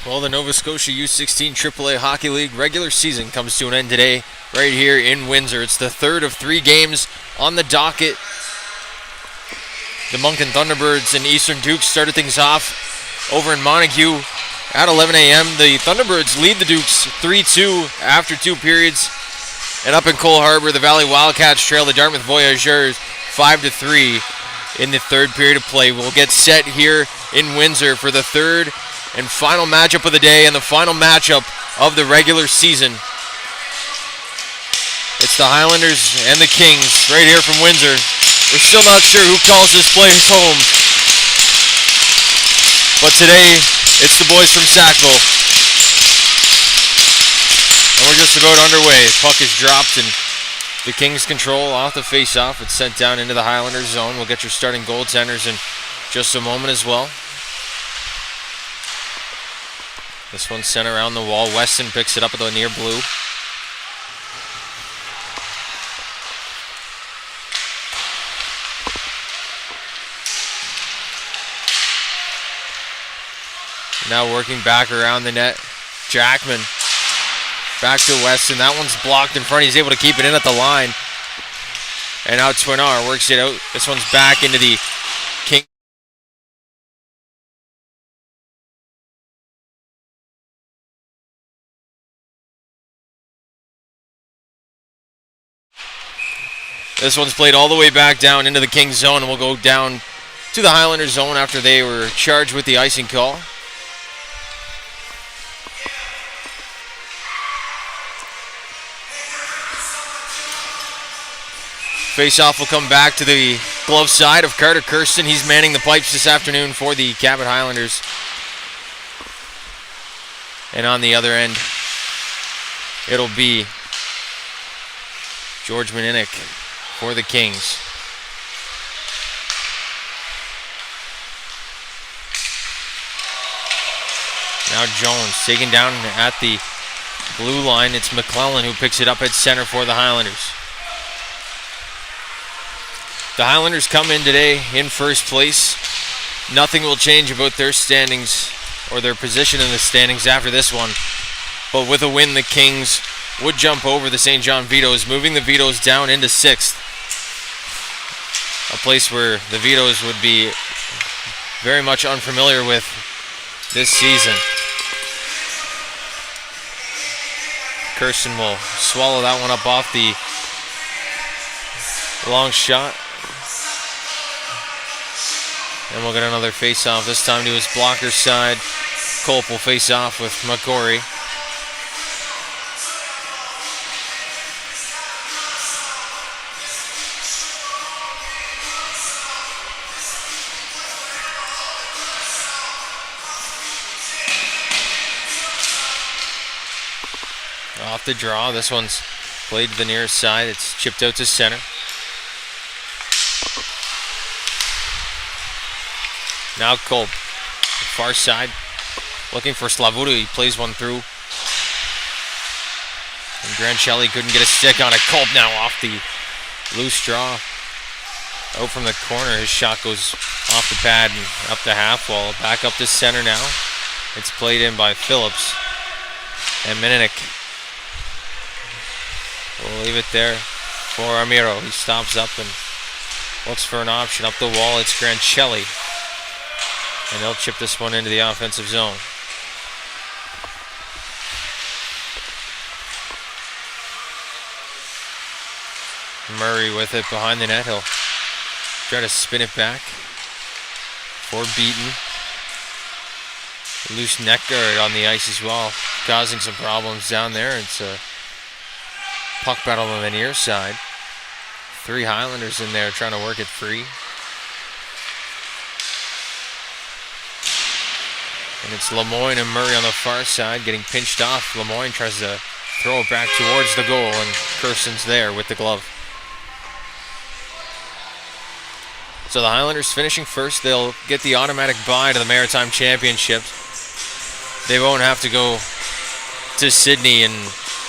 Well, the Nova Scotia U16 AAA Hockey League regular season comes to an end today right here in Windsor. It's the third of 3 games on the docket. The Moncton Thunderbirds and Eastern Dukes started things off over in Montague at 11 a.m. The Thunderbirds lead the Dukes 3-2 after 2 periods. And up in Cole Harbour, the Valley Wildcats trail the Dartmouth Voyageurs 5-3 in the third period of play. We'll get set here in Windsor for the third and final matchup of the day and the final matchup of the regular season. It's the Highlanders and the Kings right here from Windsor. We're still not sure who calls this place home, but today it's the boys from Sackville. And we're just about underway. Puck is dropped and the Kings control off the face-off. It's sent down into the Highlanders zone. We'll get your starting goaltenders in just a moment as well. This one's sent around the wall. Weston picks it up at the near blue. Now working back around the net. Jackman back to Weston. That one's blocked in front. He's able to keep it in at the line. And now Twinar works it out. This one's back into the King. This one's played all the way back down into the Kings zone, and we'll go down to the Highlanders zone after they were charged with the icing call. Face-off will come back to the glove side of Carter Kirsten. He's manning the pipes this afternoon for the Cabot Highlanders. And on the other end, it'll be George Maninick for the Kings. Now Jones taken down at the blue line. It's McClellan who picks it up at center for the Highlanders. The Highlanders come in today in first place. Nothing will change about their standings or their position in the standings after this one. But with a win, the Kings would jump over the St. John Vitoes, moving the Vitoes down into 6th. A place where the Vitoes would be very much unfamiliar with this season. Kirsten will swallow that one up off the long shot. And we'll get another face-off, this time to his blocker side. Culp will face off with McGorry. Off the draw, this one's played to the nearest side. It's chipped out to center. Now Culp, far side, looking for Slavuta. He plays one through. And Grancelli couldn't get a stick on it. Culp now off the loose draw. Out from the corner, his shot goes off the pad and up the half wall. Back up to center now. It's played in by Phillips. And Maninick will leave it there for Armiro. He stops up and looks for an option. Up the wall, it's Grancelli. And they'll chip this one into the offensive zone. Murray with it behind the net. He'll try to spin it back for Beaton. Loose neck guard on the ice as well, causing some problems down there. It's a puck battle on the near side. 3 Highlanders in there trying to work it free. And it's Lemoyne and Murray on the far side getting pinched off. Lemoyne tries to throw it back towards the goal, and Kirsten's there with the glove. So the Highlanders finishing first. They'll get the automatic bye to the Maritime Championships. They won't have to go to Sydney and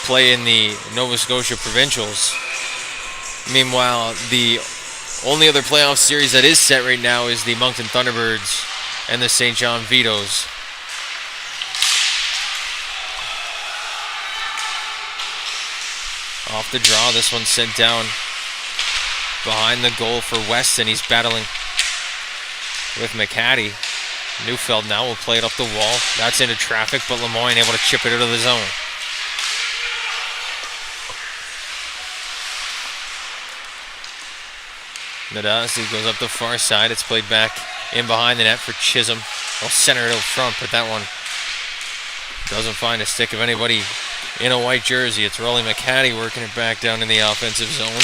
play in the Nova Scotia Provincials. Meanwhile, the only other playoff series that is set right now is the Moncton Thunderbirds and the St. John Vitoes. Off the draw, this one's sent down behind the goal for Weston. He's battling with McCaddy. Neufeld now will play it up the wall. That's into traffic, but Lemoyne able to chip it out of the zone. Nadazzi goes up the far side. It's played back in behind the net for Chisholm. They'll center it out front, but that one doesn't find a stick of anybody in a white jersey. It's Rolly McCaddy working it back down in the offensive zone.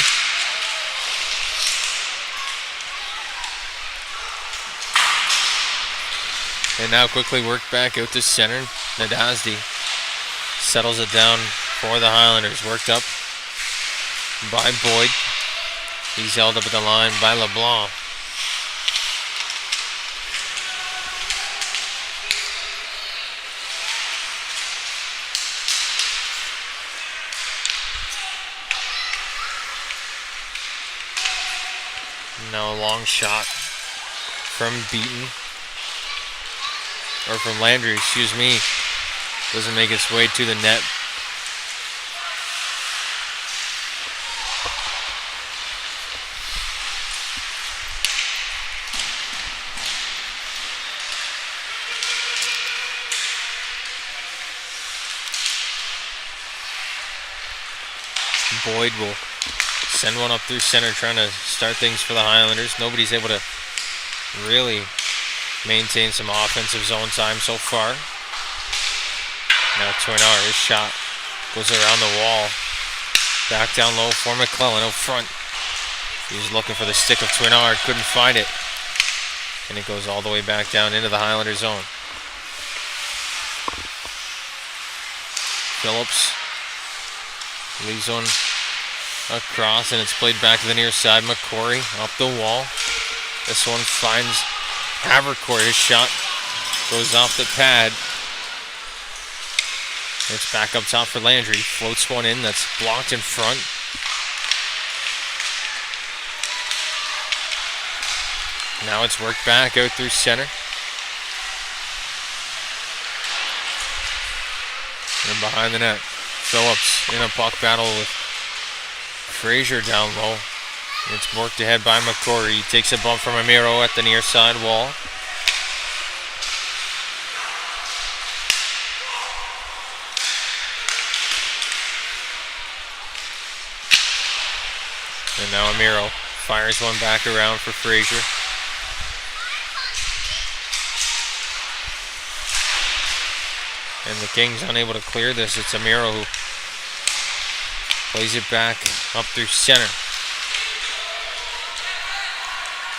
And now quickly worked back out to center. Nadazdi settles it down for the Highlanders. Worked up by Boyd. He's held up at the line by LeBlanc. Now a long shot from Beaton. Or from Landry, excuse me. Doesn't make its way to the net. Boyd will send one up through center, trying to start things for the Highlanders. Nobody's able to really maintain some offensive zone time so far. Now Toinar, his shot goes around the wall. Back down low for McClellan out front. He's looking for the stick of Toinar, couldn't find it. And it goes all the way back down into the Highlander zone. Phillips leaves one across, and it's played back to the near side. McCory up the wall. This one finds Havercourt. His shot goes off the pad. It's back up top for Landry. Floats one in that's blocked in front. Now it's worked back out through center. And behind the net, Phillips in a puck battle with Frazier down low. It's worked ahead by McCory. He takes a bump from Amiro at the near side wall. And now Amiro fires one back around for Frazier. And the Kings unable to clear this. It's Amiro who plays it back up through center.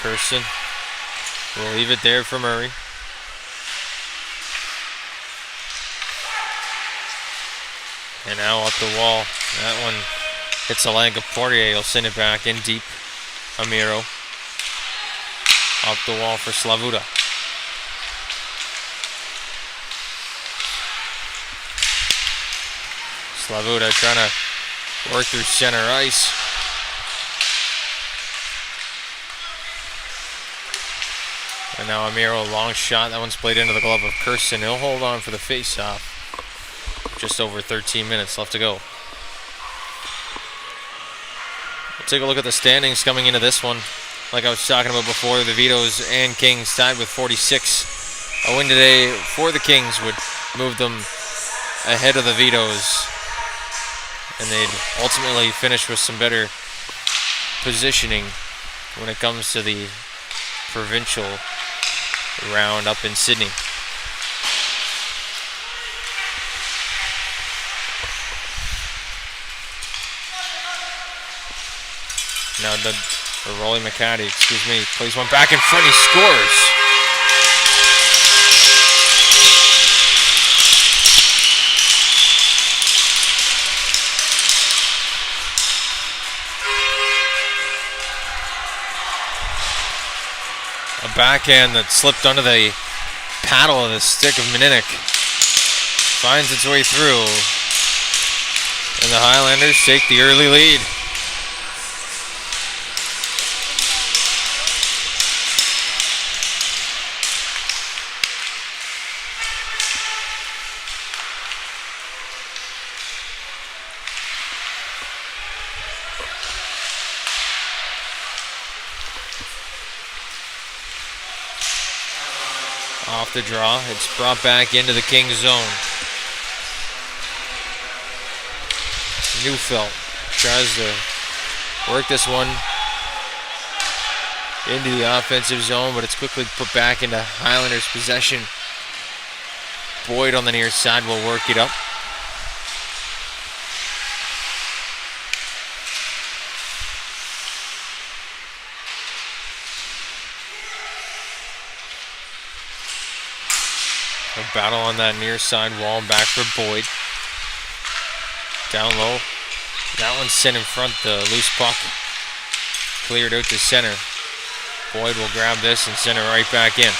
Kirsten will leave it there for Murray. And now up the wall. That one hits Alanka Portier. He'll send it back in deep. Amiro. Up the wall for Slavuta. Slavuta trying to work through center ice. And now Amiro, a long shot. That one's played into the glove of Kirsten. He'll hold on for the face-off. Just over 13 minutes left to go. We'll take a look at the standings coming into this one. Like I was talking about before, the Vitos and Kings tied with 46. A win today for the Kings would move them ahead of the Vitos. And they'd ultimately finish with some better positioning when it comes to the provincial round up in Sydney. Now Rolly McCaddy, plays one back in front. He scores. A backhand that slipped under the paddle of the stick of Meninik. Finds its way through. And the Highlanders take the early lead. off the draw. It's brought back into the Kings zone. Neufeld tries to work this one into the offensive zone, but it's quickly put back into Highlanders possession. Boyd on the near side will work it up. A battle on that near side wall, back for Boyd. Down low. That one's sent in front, the loose puck. Cleared out to center. Boyd will grab this and send it right back in.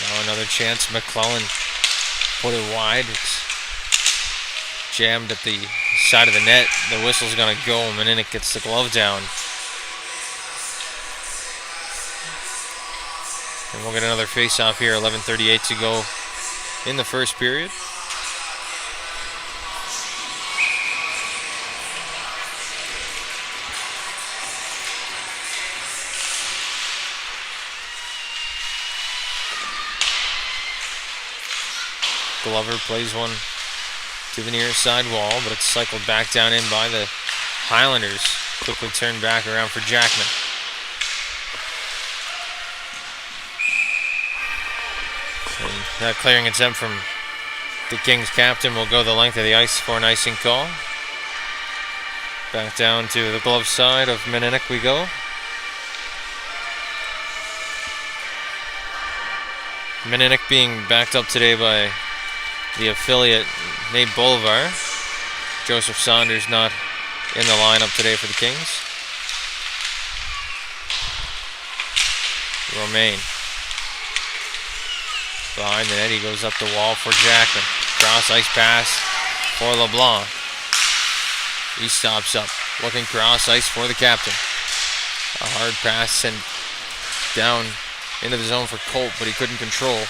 Now another chance. McClellan put it wide. It's jammed at the side of the net. The whistle's going to go, and then it gets the glove down. And we'll get another face-off here. 11:38 to go in the first period. Glover plays one to the near side wall, but it's cycled back down in by the Highlanders. Quickly turned back around for Jackman. And that clearing attempt from the Kings captain will go the length of the ice for an icing call. Back down to the glove side of Meninik we go. Meninik being backed up today by the affiliate Nate Bolivar. Joseph Saunders not in the lineup today for the Kings. Romaine behind the net, he goes up the wall for Jackman. Cross ice pass for LeBlanc. He stops up, looking cross ice for the captain. A hard pass sent down into the zone for Colt, but he couldn't control.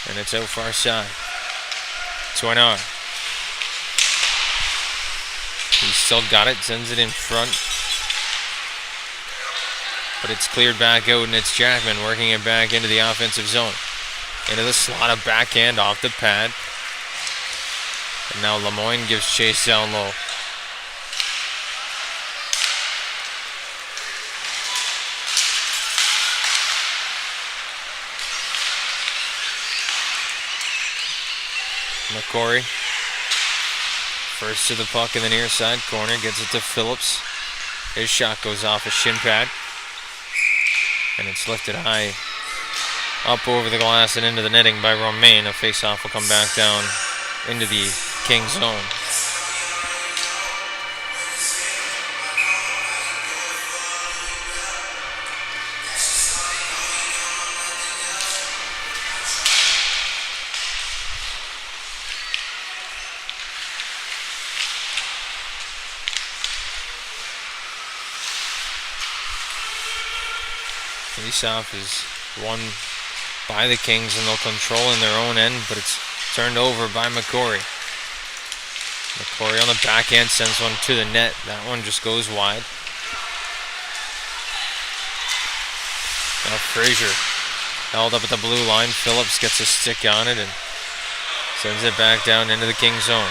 And it's out far side. Toinard. He's still got it, sends it in front. But it's cleared back out, and it's Jackman working it back into the offensive zone. Into the slot, of backhand off the pad. And now Lemoyne gives chase down low. McCory. First to the puck in the near side corner, gets it to Phillips. His shot goes off a shin pad. And it's lifted high up over the glass and into the netting by Romaine. A face-off will come back down into the Kings zone. Face-off is won by the Kings, and they'll control in their own end, but it's turned over by McCory. McCory on the backhand sends one to the net. That one just goes wide. Now Frazier held up at the blue line. Phillips gets a stick on it and sends it back down into the Kings zone.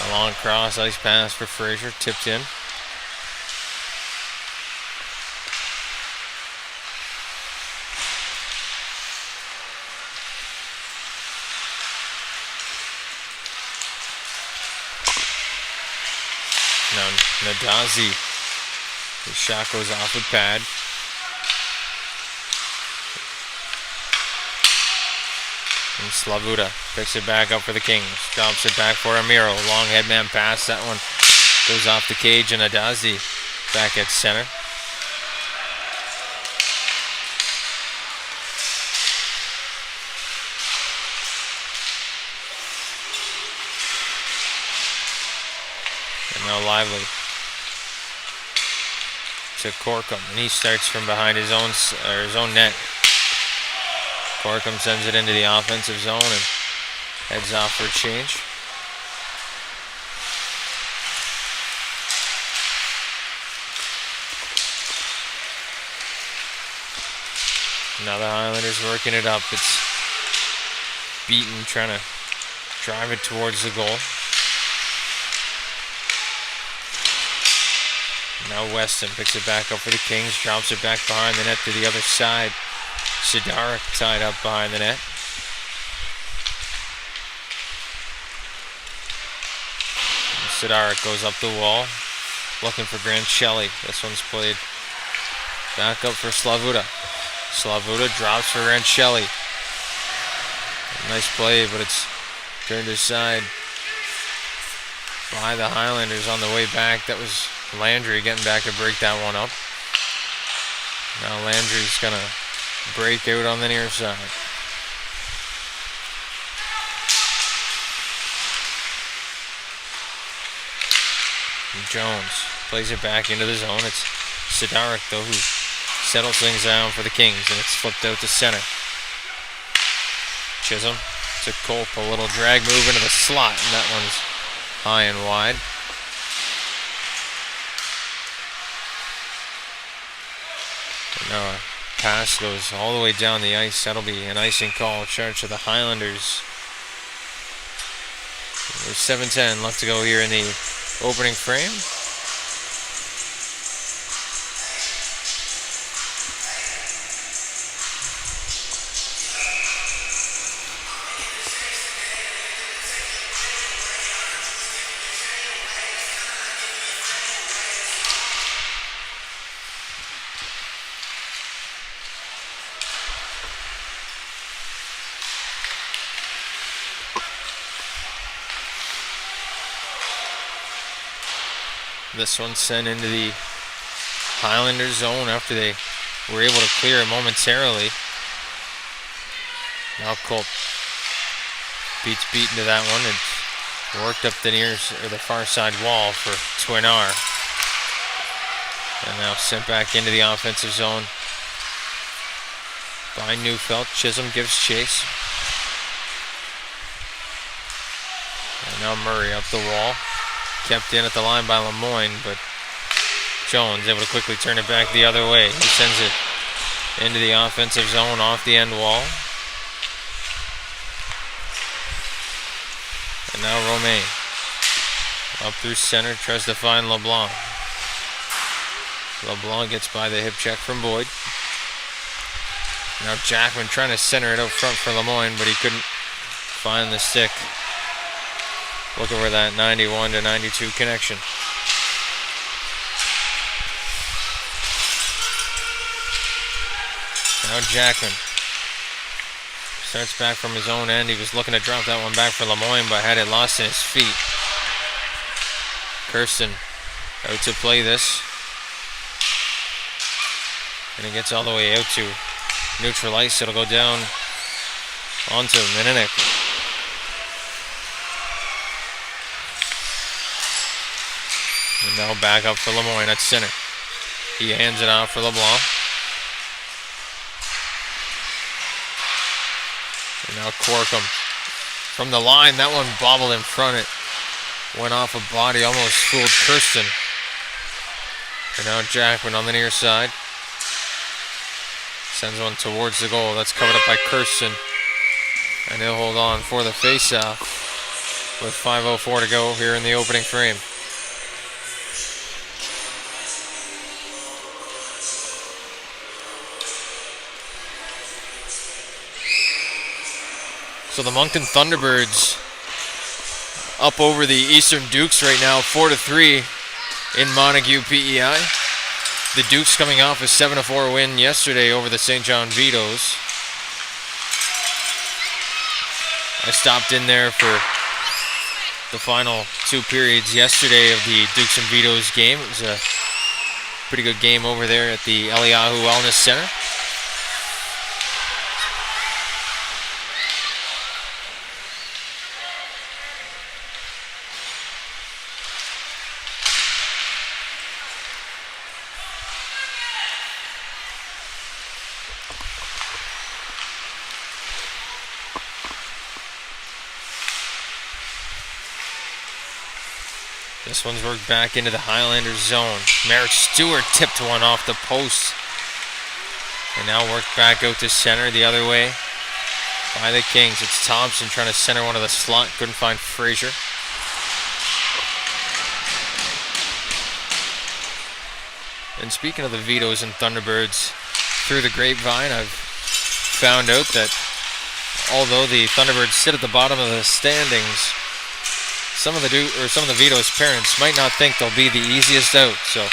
A long cross ice pass for Frazier, tipped in. Now Nadazi, his shot goes off the pad. And Slavuta picks it back up for the Kings. Drops it back for Amiro. Long headman pass. That one goes off the cage, and Nadazi back at center. Now Lively to Corkum, and he starts from behind his own net. Corkum sends it into the offensive zone, and Heads off for a change. Now the Highlanders working it up. It's Beaton trying to drive it towards the goal. Now Weston picks it back up for the Kings, drops it back behind the net to the other side. Sidarik tied up behind the net. Sidarik goes up the wall, looking for Grancelli. This one's played back up for Slavuta. Slavuta drops for Grancelli. Nice play, but it's turned aside by the Highlanders on the way back. That was Landry getting back to break that one up. Now Landry's gonna break out on the near side. Jones plays it back into the zone. It's Sidarik, though, who settles things down for the Kings, and it's flipped out to center. Chisholm to Culp, a little drag move into the slot, and that one's high and wide. And now a pass goes all the way down the ice. That'll be an icing call charged to the Highlanders. There's 7:10 left to go here in the opening frame. This one sent into the Highlanders zone after they were able to clear it momentarily. Now Culp beats Beaton to that one and worked up the the far side wall for Twinar. And now sent back into the offensive zone by Neufeld. Chisholm gives chase. And now Murray up the wall. Kept in at the line by Lemoyne, but Jones able to quickly turn it back the other way. He sends it into the offensive zone off the end wall. And now Romain up through center, tries to find LeBlanc. LeBlanc gets by the hip check from Boyd. Now Jackman trying to center it out front for Lemoyne, but he couldn't find the stick. Looking for that 91 to 92 connection. Now Jackman starts back from his own end. He was looking to drop that one back for Lemoyne, but had it lost in his feet. Kirsten out to play this. And it gets all the way out to neutral ice. It'll go down onto Mininik. And now back up for Lemoyne at center. He hands it off for LeBlanc. And now Corkum from the line. That one bobbled in front. It went off a body, almost fooled Kirsten. And now Jackman on the near side. Sends one towards the goal. That's covered up by Kirsten. And he'll hold on for the faceoff with 5:04 to go here in the opening frame. So the Moncton Thunderbirds up over the Eastern Dukes right now, 4-3 in Montague PEI. The Dukes coming off a 7-4 win yesterday over the St. John Vitoes. I stopped in there for the final two periods yesterday of the Dukes and Vitoes game. It was a pretty good game over there at the Eliyahu Wellness Center. This one's worked back into the Highlanders zone. Merritt Stewart tipped one off the post. And now worked back out to center the other way by the Kings. It's Thompson trying to center one of the slot. Couldn't find Frazier. And speaking of the Vitoes and Thunderbirds, through the grapevine, I've found out that although the Thunderbirds sit at the bottom of the standings, some of the Vito's parents might not think they'll be the easiest out. So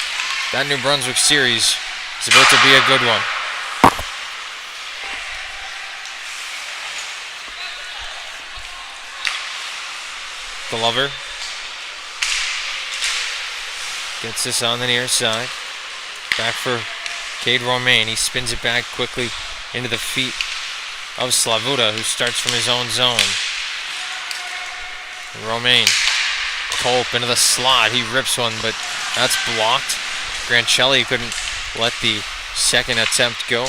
that New Brunswick series is about to be a good one. Glover gets this on the near side. Back for Cade Romaine. He spins it back quickly into the feet of Slavuta, who starts from his own zone. Romaine. Culp into the slot. He rips one, but that's blocked. Grancelli couldn't let the second attempt go.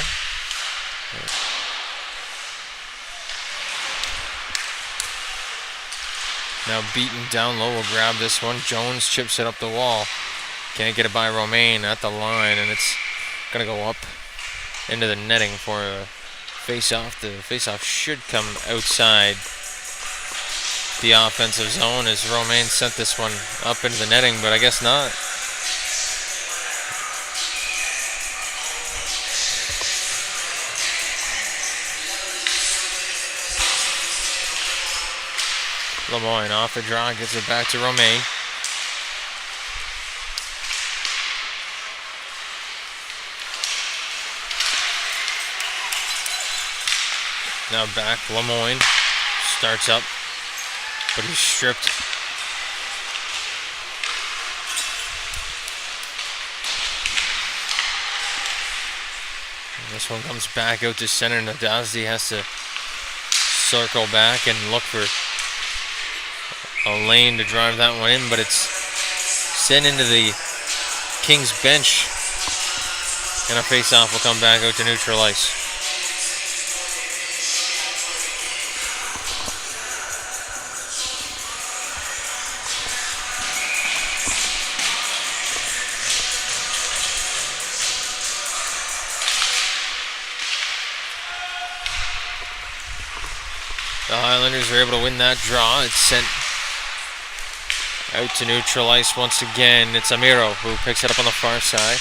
Now Beaton down low will grab this one. Jones chips it up the wall. Can't get it by Romaine at the line, and it's going to go up into the netting for a face-off. The face-off should come outside the offensive zone as Romaine sent this one up into the netting, but I guess not. Lemoyne off the draw, gets it back to Romaine. Now back, Lemoyne starts up, but he's stripped. And this one comes back out to center. Nadazdi has to circle back and look for a lane to drive that one in, but it's sent into the Kings bench, and a face-off will come back out to neutral ice. The Highlanders are able to win that draw. It's sent out to neutral ice once again. It's Amiro who picks it up on the far side.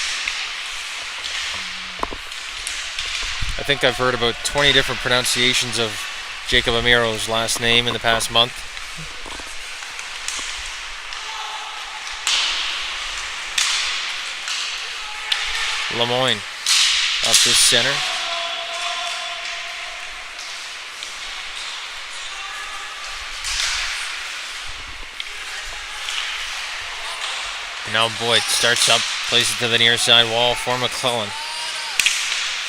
I think I've heard about 20 different pronunciations of Jacob Amiro's last name in the past month. Lemoyne up to center. Now Boyd starts up, plays it to the near side wall for McClellan.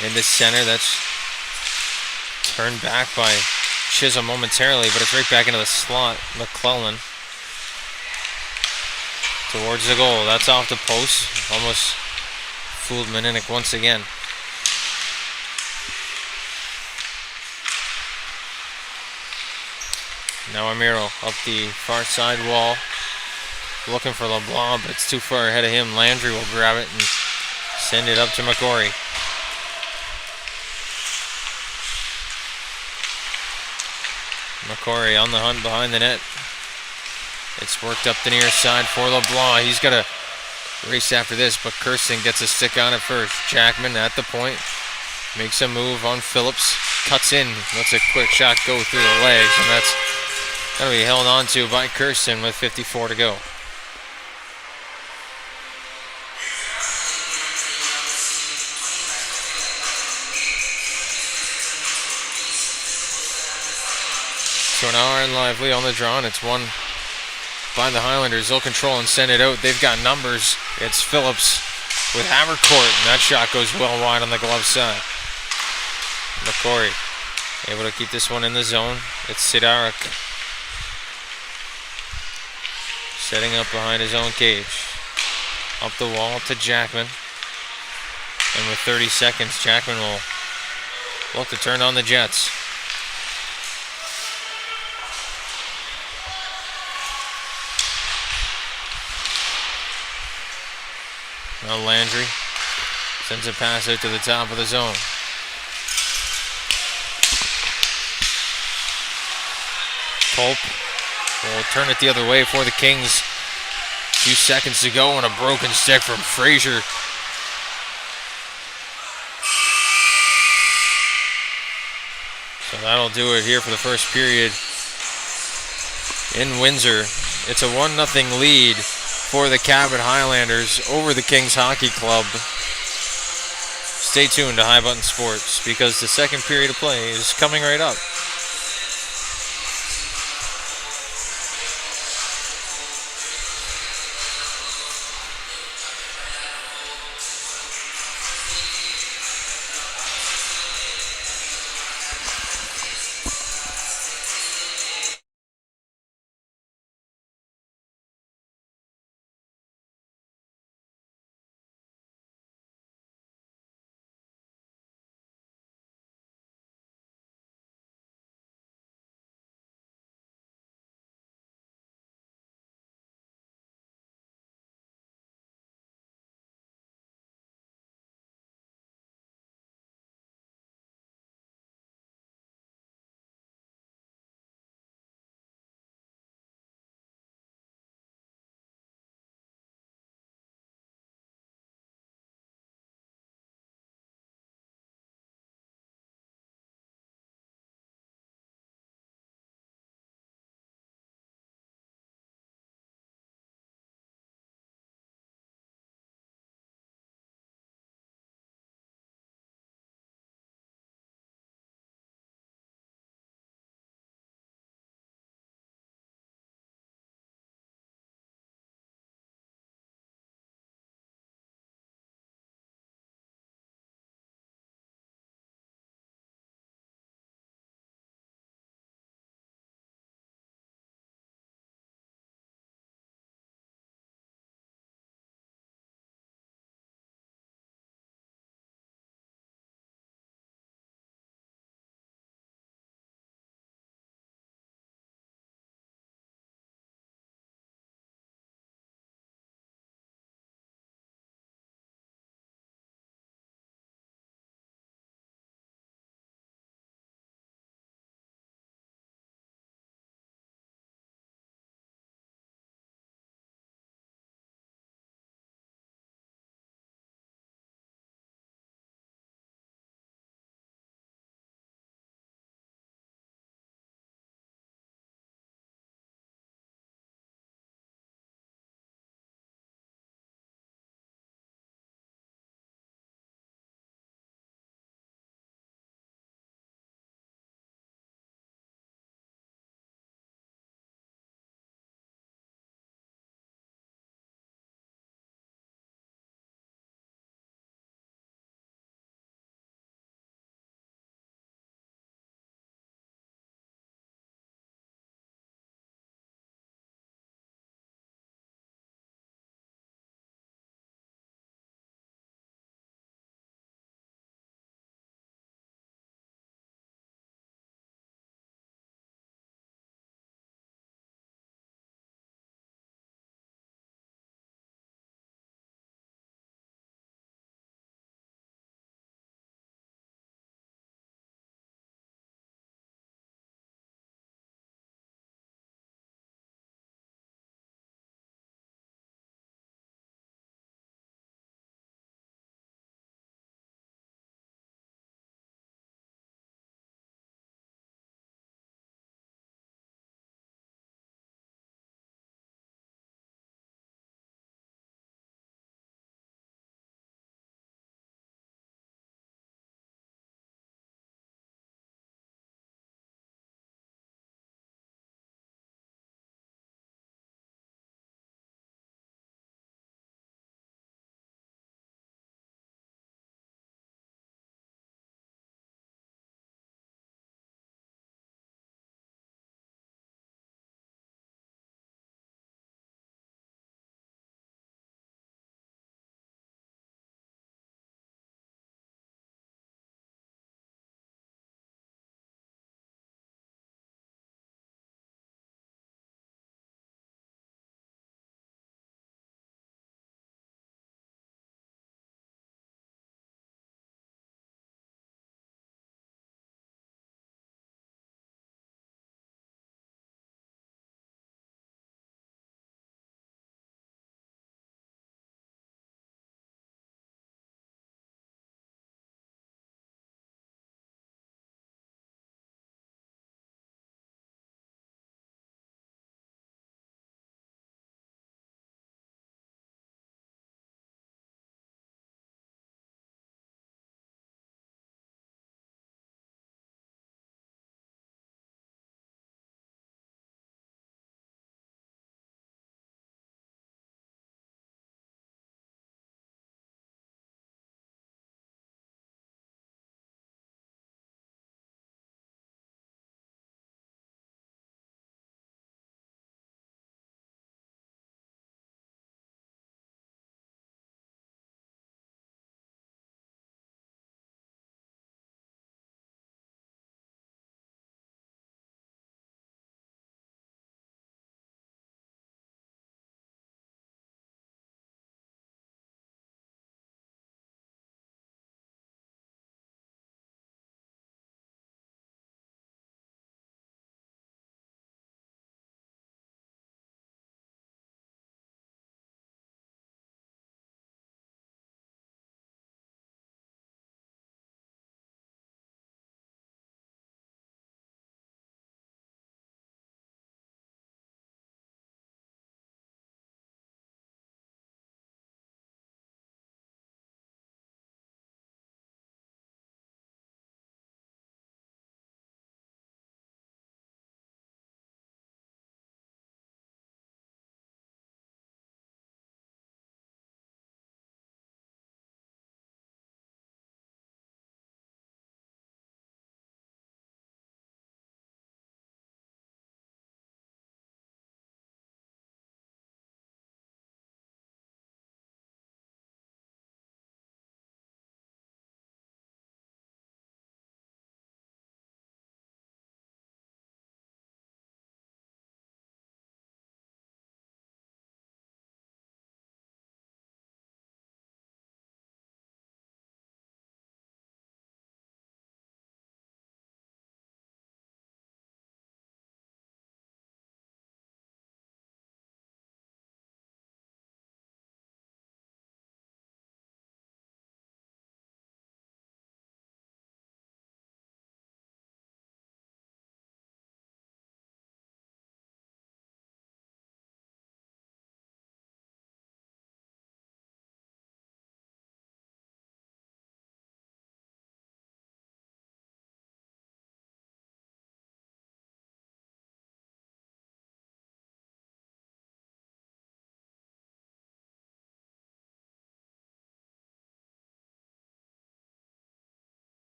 Into center, that's turned back by Chisholm momentarily, but it's right back into the slot. McClellan towards the goal. That's off the post. Almost fooled Meninick once again. Now Amiro up the far side wall, looking for LeBlanc, but it's too far ahead of him. Landry will grab it and send it up to McGorry. McGorry on the hunt behind the net. It's worked up the near side for LeBlanc. He's got to race after this, but Kirsten gets a stick on it first. Jackman at the point. Makes a move on Phillips. Cuts in. Lets a quick shot go through the legs, and that's going to be held on to by Kirsten with 54 to go. So now Aaron Lively on the draw, and it's won by the Highlanders. They'll control and send it out. They've got numbers. It's Phillips with Havercourt, and that shot goes well wide on the glove side. McCory able to keep this one in the zone. It's Sidarik setting up behind his own cage. Up the wall to Jackman. And with 30 seconds, Jackman will look to turn on the Jets. Now Landry sends a pass out to the top of the zone. Culp will turn it the other way for the Kings. 2 seconds to go, and a broken stick from Frazier. So that'll do it here for the first period in Windsor. It's a 1-0 lead for the Cabot Highlanders over the Kings Hockey Club. Stay tuned to High Button Sports because the second period of play is coming right up.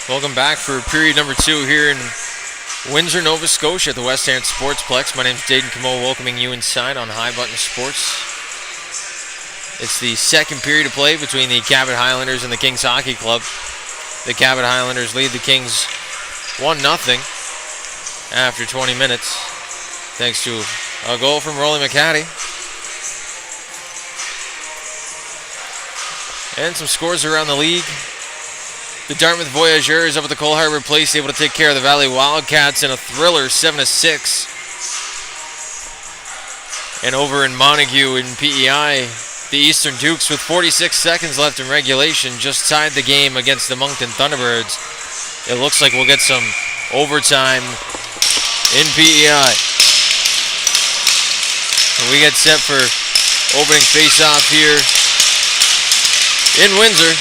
Welcome back for period number 2 here in Windsor, Nova Scotia at the West End Sportsplex. My name is Dayton Cabot, welcoming you inside on High Button Sports. It's the second period of play between the Cabot Highlanders and the Kings Hockey Club. The Cabot Highlanders lead the Kings 1-0 after 20 minutes, thanks to a goal from Rolly McCaddy. And some scores around the league. The Dartmouth Voyageurs up at the Cole Harbour Place able to take care of the Valley Wildcats in a thriller 7-6. And over in Montague in PEI, the Eastern Dukes with 46 seconds left in regulation just tied the game against the Moncton Thunderbirds. It looks like we'll get some overtime in PEI. And we get set for opening face-off here in Windsor.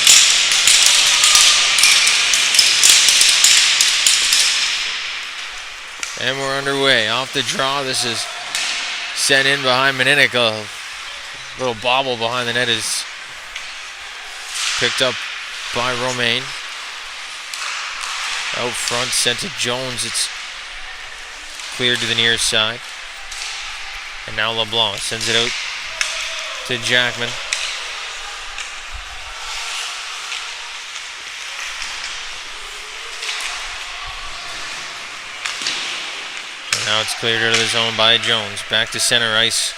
And we're underway. Off the draw, this is sent in behind Meninick. A little bobble behind the net is picked up by Romaine. Out front, sent to Jones. It's cleared to the near side. And now LeBlanc sends it out to Jackman. Now it's cleared out of the zone by Jones. Back to center ice.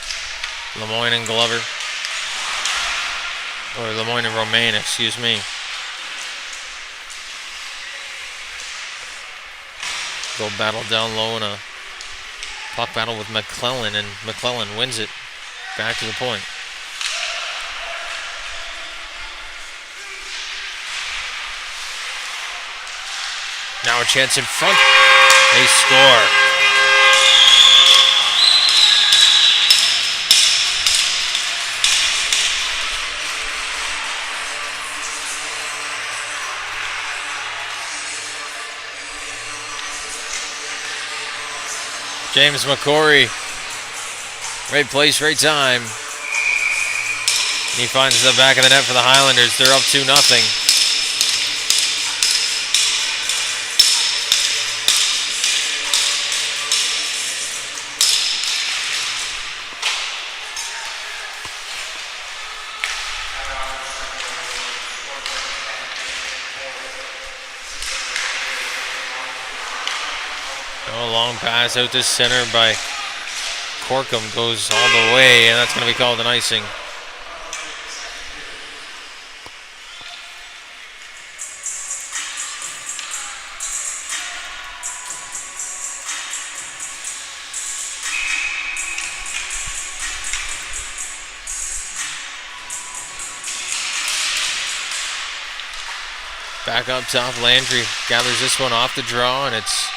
Lemoyne and Glover. Or Lemoyne and Romaine, excuse me. Go battle down low in a puck battle with McClellan, and McClellan wins it. Back to the point. Now a chance in front. They score. James McCory, right place, right time. He finds the back of the net for the Highlanders. They're up 2-0. Long pass out to center by Corkum, goes all the way, and that's going to be called an icing. Back up top, Landry gathers this one off the draw, and it's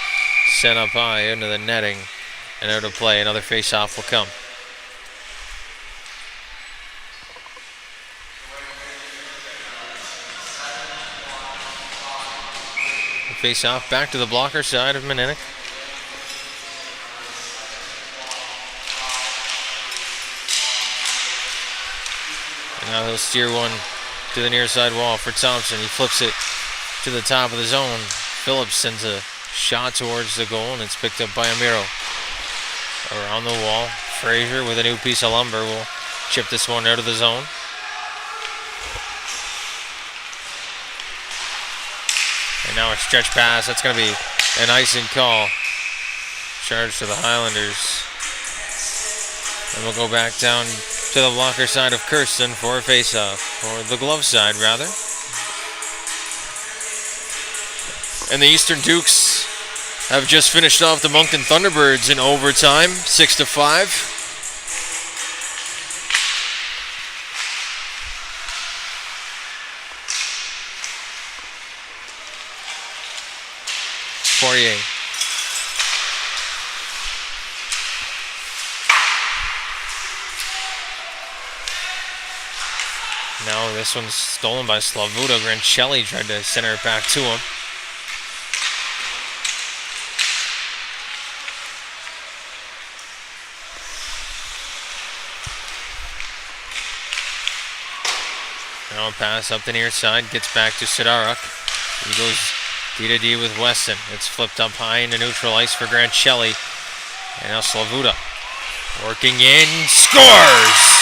sent up high into the netting and out of play. Another face-off will come. Face-off back to the blocker side of Meninick. And now he'll steer one to the near side wall for Thompson. He flips it to the top of the zone. Phillips sends a shot towards the goal, and it's picked up by Amiro. Around the wall, Frazier with a new piece of lumber will chip this one out of the zone. And now a stretch pass. That's going to be an icing call. Charge to the Highlanders. And we'll go back down to the blocker side of Kirsten for a face-off, or the glove side, rather. And the Eastern Dukes have just finished off the Moncton Thunderbirds in overtime, 6-5. Poirier. Now this one's stolen by Slavuta. Grancelli tried to center it back to him. Now a pass up the near side, gets back to Sidarak. He goes D to D with Weston. It's flipped up high into neutral ice for Grancelli. And now Slavuta working in, scores!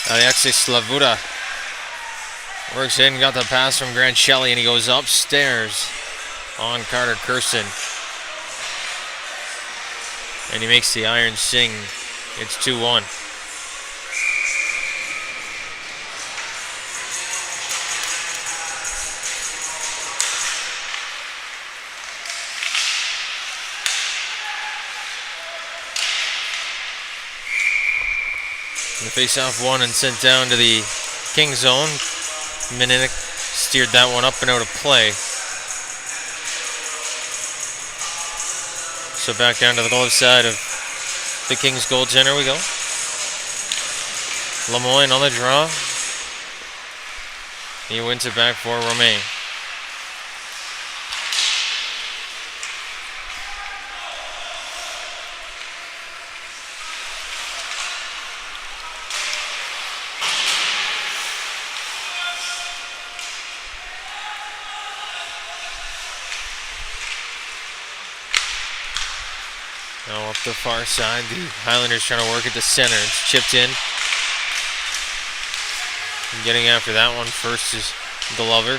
Alexis Slavuta works in, got the pass from Grancelli, and he goes upstairs on Carter Kirsten. And he makes the iron sing. It's 2-1. The face-off won and sent down to the King zone. Mininik steered that one up and out of play. So back down to the glove side of the Kings goaltender we go. Lemoyne on the draw. He wins it back for Romain. Now up the far side, the Highlanders trying to work at the center. It's chipped in. And getting after that one first is Glover.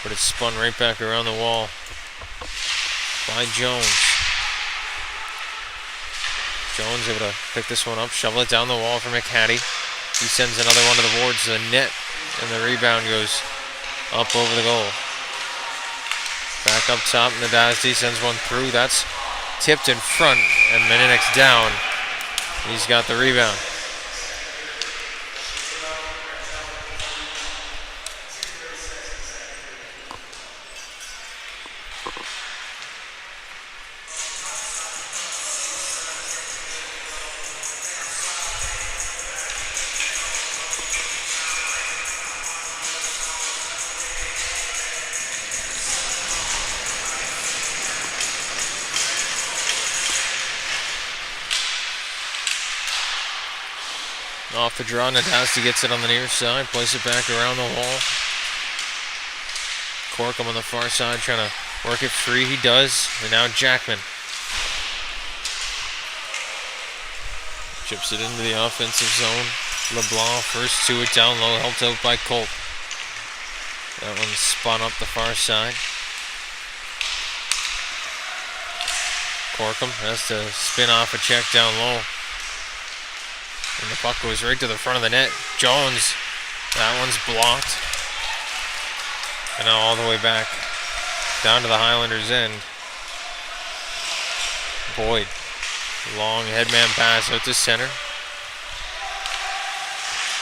But it's spun right back around the wall by Jones. Jones able to pick this one up, shovel it down the wall for McHattie. He sends another one to the boards to the net, and the rebound goes up over the goal. Back up top, Nadazdi sends one through. That's tipped in front, and Mininik's down. He's got the rebound. Off the draw, Nadazdi gets it on the near side, plays it back around the wall. Corkum on the far side trying to work it free. He does. And now Jackman chips it into the offensive zone. LeBlanc first to it down low, helped out by Colt. That one spun up the far side. Corkum has to spin off a check down low. And the puck goes right to the front of the net. Jones, that one's blocked. And now all the way back down to the Highlanders' end. Boyd, long headman pass out to center.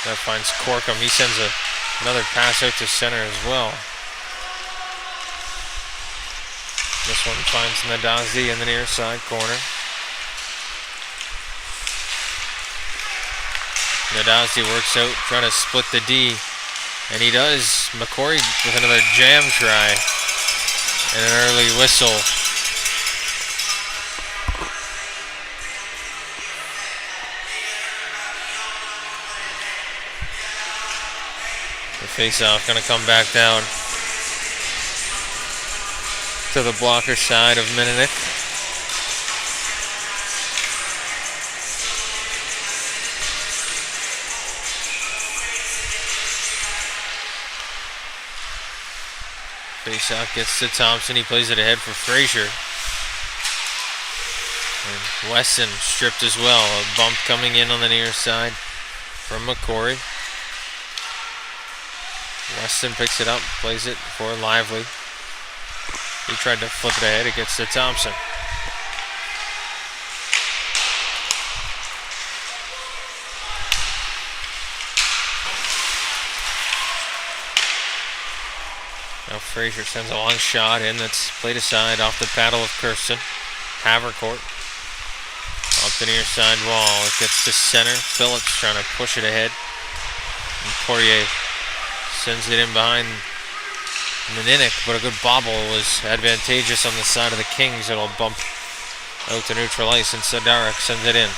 That finds Corkum. He sends another pass out to center as well. This one finds Nadazdi in the near side corner. Nadazdi works out, trying to split the D, and he does. McCory with another jam try, and an early whistle. The face-off going to come back down to the blocker side of Mininik. Faceoff gets to Thompson. He plays it ahead for Frazier. And Weston stripped as well. A bump coming in on the near side from McCory. Weston picks it up, plays it for Lively. He tried to flip it ahead. It gets to Thompson. Now Frazier sends a long shot in that's played aside off the paddle of Kirsten. Havercourt up the near side wall. It gets to center. Phillips trying to push it ahead. And Poirier sends it in behind Meninik, but a good bobble was advantageous on the side of the Kings. It'll bump out to neutral ice, and Sidarik sends it in.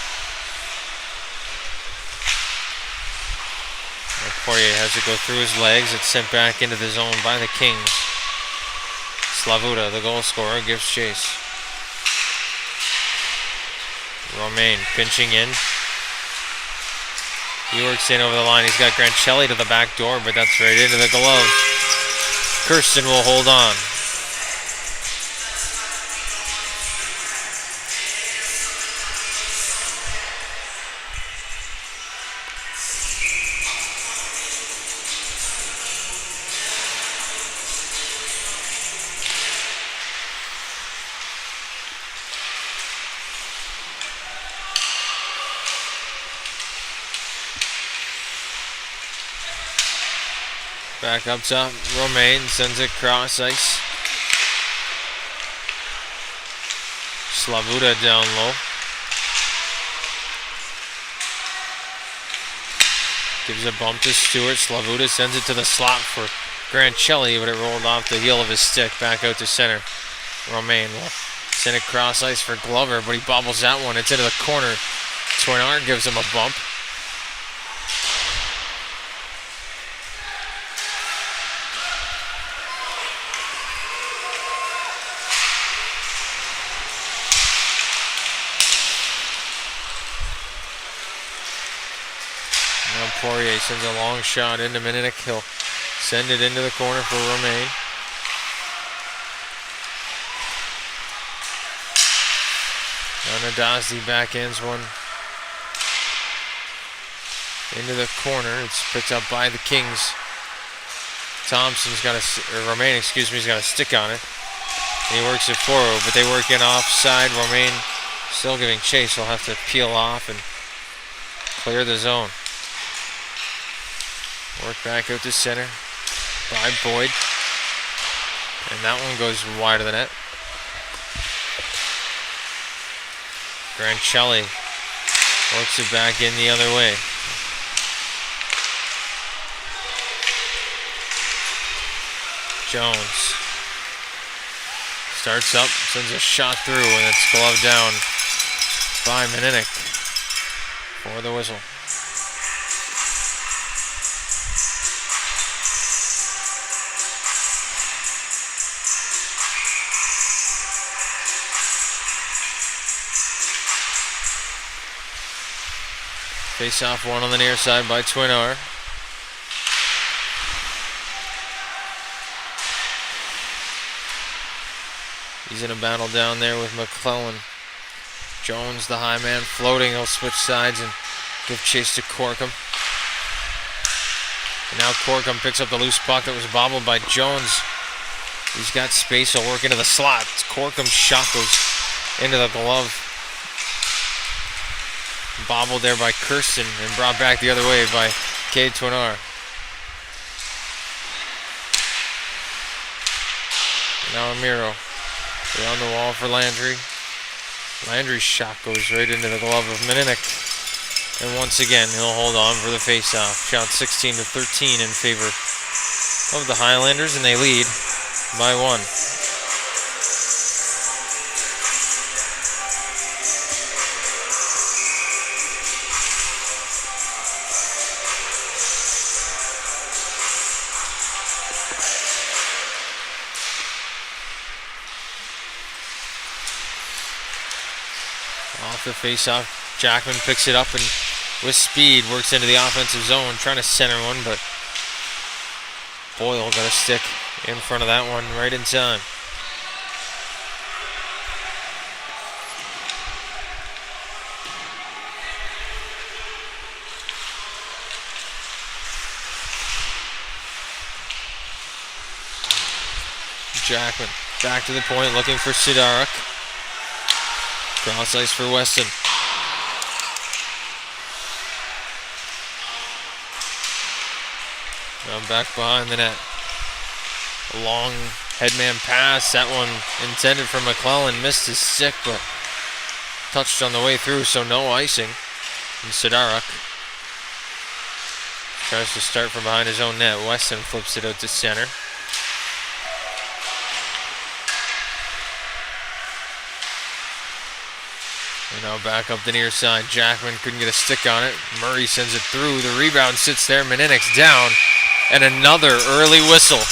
Poirier has to go through his legs. It's sent back into the zone by the Kings. Slavuta, the goal scorer, gives chase. Romain pinching in. He works in over the line. He's got Grancelli to the back door, but that's right into the glove. Kirsten will hold on. Back up top, Romain sends it cross ice. Slavuta down low. Gives a bump to Stewart. Slavuta sends it to the slot for Grancelli, but it rolled off the heel of his stick back out to center. Romain will send it cross ice for Glover, but he bobbles that one. It's into the corner. Toinard gives him a bump. Poirier sends a long shot into Meninik. He'll send it into the corner for Romain. Anadazzi backhands one into the corner. It's picked up by the Kings. Romain, has got a stick on it. And he works it forward, but they work in offside. Romain still giving chase. He'll have to peel off and clear the zone. Work back out to center by Boyd. And that one goes wide of the net. Grancelli works it back in the other way. Jones starts up, sends a shot through, and it's gloved down by Meninik for the whistle. Face-off one on the near side by Toinard. He's in a battle down there with McClellan. Jones, the high man, floating. He'll switch sides and give chase to Corkum. And now Corkum picks up the loose puck that was bobbled by Jones. He's got space. He'll work into the slot. Corkum's shot goes into the glove. Bobbled there by Kirsten and brought back the other way by Cade Toinard. Now Amiro around the wall for Landry. Landry's shot goes right into the glove of Meninik. And once again, he'll hold on for the face-off. Shot 16-13 in favor of the Highlanders, and they lead by 1. Off the face-off, Jackman picks it up and with speed works into the offensive zone, trying to center one, but Boyle got a stick in front of that one right in time. Jackman back to the point, looking for Sidarik. Cross ice for Weston. Now back behind the net. A long headman pass. That one intended for McClellan. Missed his stick, but touched on the way through, so no icing. And Sidarik tries to start from behind his own net. Weston flips it out to center. And now back up the near side. Jackman couldn't get a stick on it. Murray sends it through. The rebound sits there. Meninik's down. And another early whistle.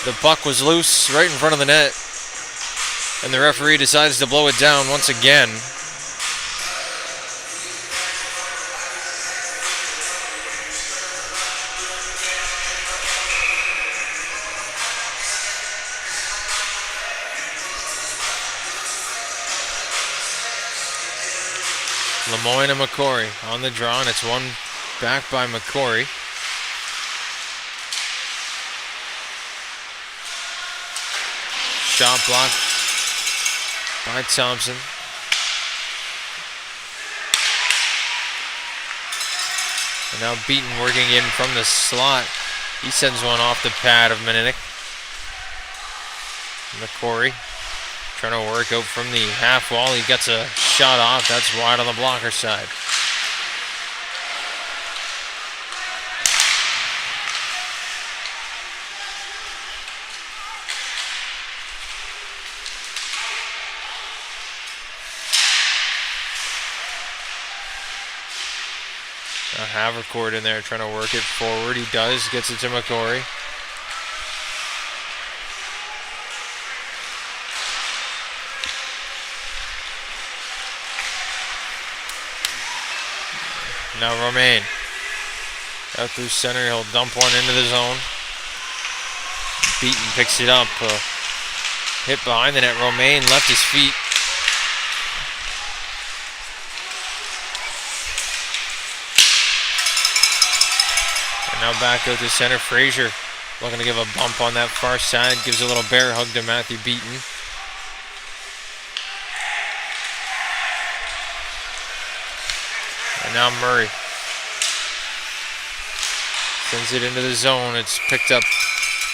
The puck was loose right in front of the net. And the referee decides to blow it down once again. Lemoyne and McCory on the draw, and it's won back by McCory. Shot blocked by Thompson. And now Beaton working in from the slot. He sends one off the pad of Meninik. McCory trying to work out from the half wall. He gets a shot off. That's wide on the blocker side. Now Havercourt in there trying to work it forward. He does. Gets it to McCory. Now Romaine. Out through center. He'll dump one into the zone. Beaton picks it up. Hit behind the net. Romaine left his feet. And now back out to center. Frazier looking to give a bump on that far side. Gives a little bear hug to Matthew Beaton. And now Murray sends it into the zone. It's picked up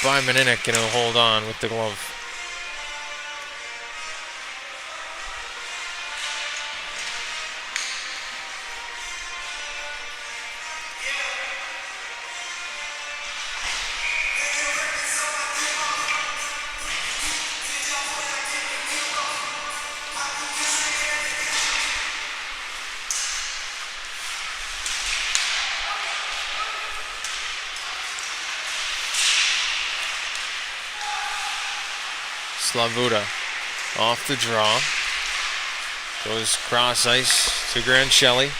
by Meninik, and he'll hold on with the glove. Slavuta off the draw. Goes cross ice to Grancelli.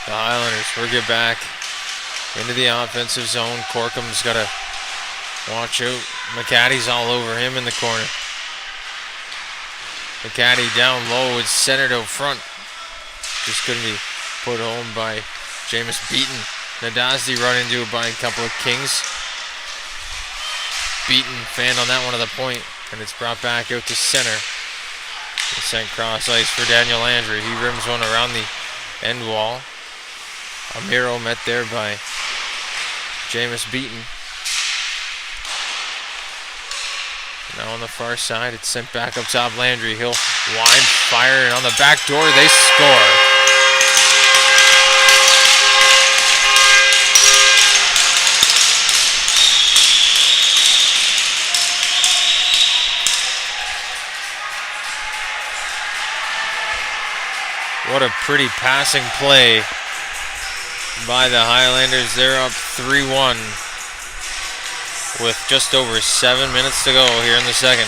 The Highlanders work it back into the offensive zone. Corcom's got to watch out. McCaddy's all over him in the corner. McCaddy down low. It's centered out front. Just couldn't be put home by Jameis Beaton. Nadazdi run into it by a couple of Kings. Beaton fanned on that one to the point, and it's brought back out to center. It's sent cross ice for Daniel Landry. He rims one around the end wall. Amiro met there by Jameis Beaton. Now on the far side, it's sent back up top. Landry, he'll wind, fire, and on the back door, they score. What a pretty passing play by the Highlanders. They're up 3-1 with just over 7 minutes to go here in the second.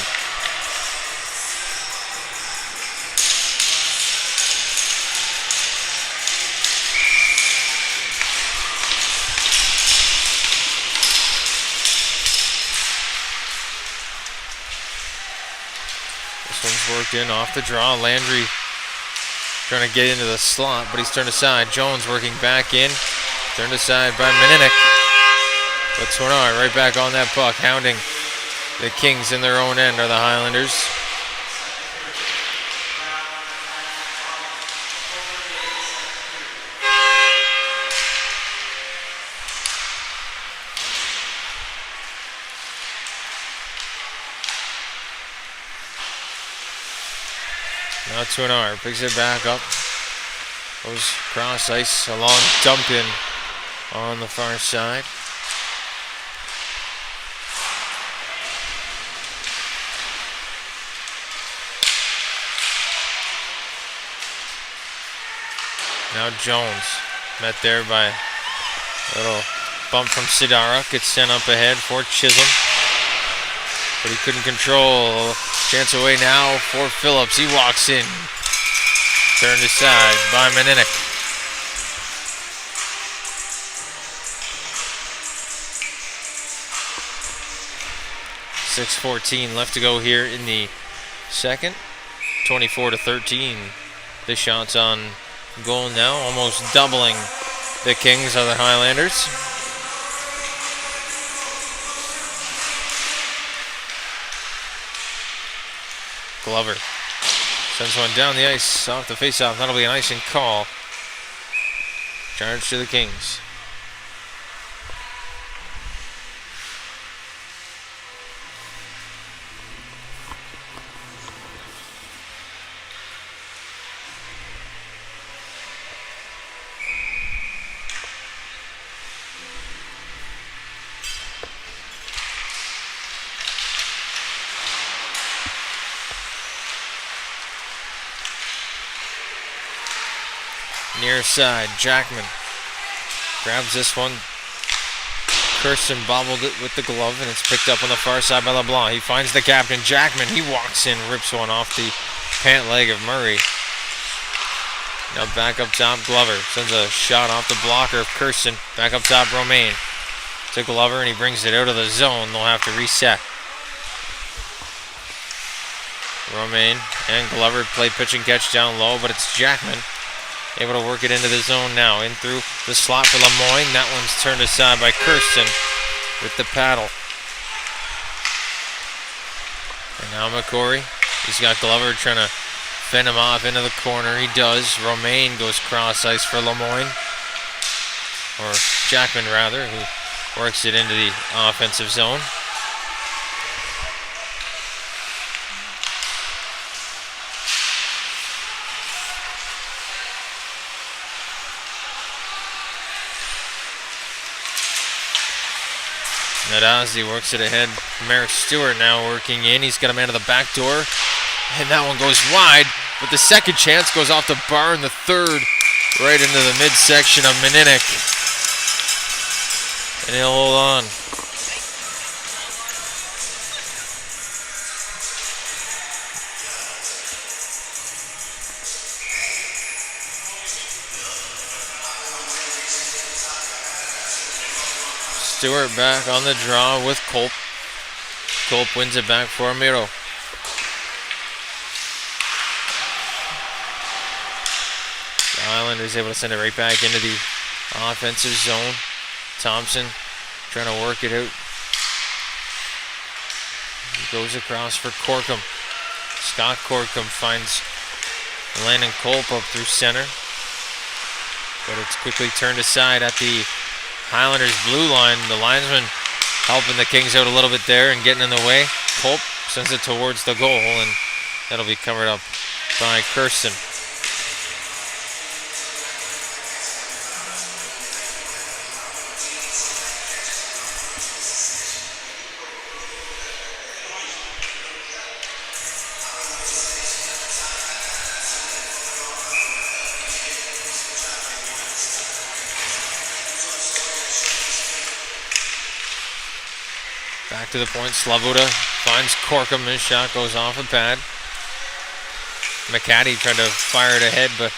This one's worked in off the draw. Landry trying to get into the slot, but he's turned aside. Jones working back in. Turned aside by Meninik. But Tourneur right back on that puck, hounding the Kings in their own end are the Highlanders. Now to an R. Picks it back up. Goes cross ice. A long dump in on the far side. Now Jones. Met there by a little bump from Sidara. Gets sent up ahead for Chisholm. But he couldn't control. Chance away now for Phillips. He walks in. Turned aside by Meninick. .6:14 left to go here in the second. 24-13. The shots on goal now, almost doubling the Kings of the Highlanders. Glover sends one down the ice off the faceoff. That'll be an icing call. Charge to the Kings. Near side, Jackman grabs this one. Kirsten bobbled it with the glove, and it's picked up on the far side by LeBlanc. He finds the captain, Jackman. He walks in, rips one off the pant leg of Murray. Now back up top, Glover sends a shot off the blocker of Kirsten. Back up top, Romaine to Glover, and he brings it out of the zone. They'll have to reset. Romaine and Glover play pitch and catch down low, but it's Jackman able to work it into the zone now. In through the slot for Lemoyne. That one's turned aside by Kirsten with the paddle. And now McCory. He's got Glover trying to fend him off into the corner. He does. Romaine goes cross ice for Lemoyne. Or Jackman, rather, who works it into the offensive zone. Nadazi works it ahead. Merrick Stewart now working in. He's got a man to the back door. And that one goes wide. But the second chance goes off the bar, and the third right into the midsection of Meninick. And he'll hold on. Stewart back on the draw with Culp. Culp wins it back for Amiro. The Highlanders able to send it right back into the offensive zone. Thompson trying to work it out. He goes across for Corkum. Scott Corkum finds Landon Culp up through center. But it's quickly turned aside at the Highlanders blue line. The linesman helping the Kings out a little bit there and getting in the way. Culp sends it towards the goal, and that'll be covered up by Kirsten. Back to the point, Slavuta finds Corkum. His shot goes off a pad. McCaddy tried to fire it ahead, but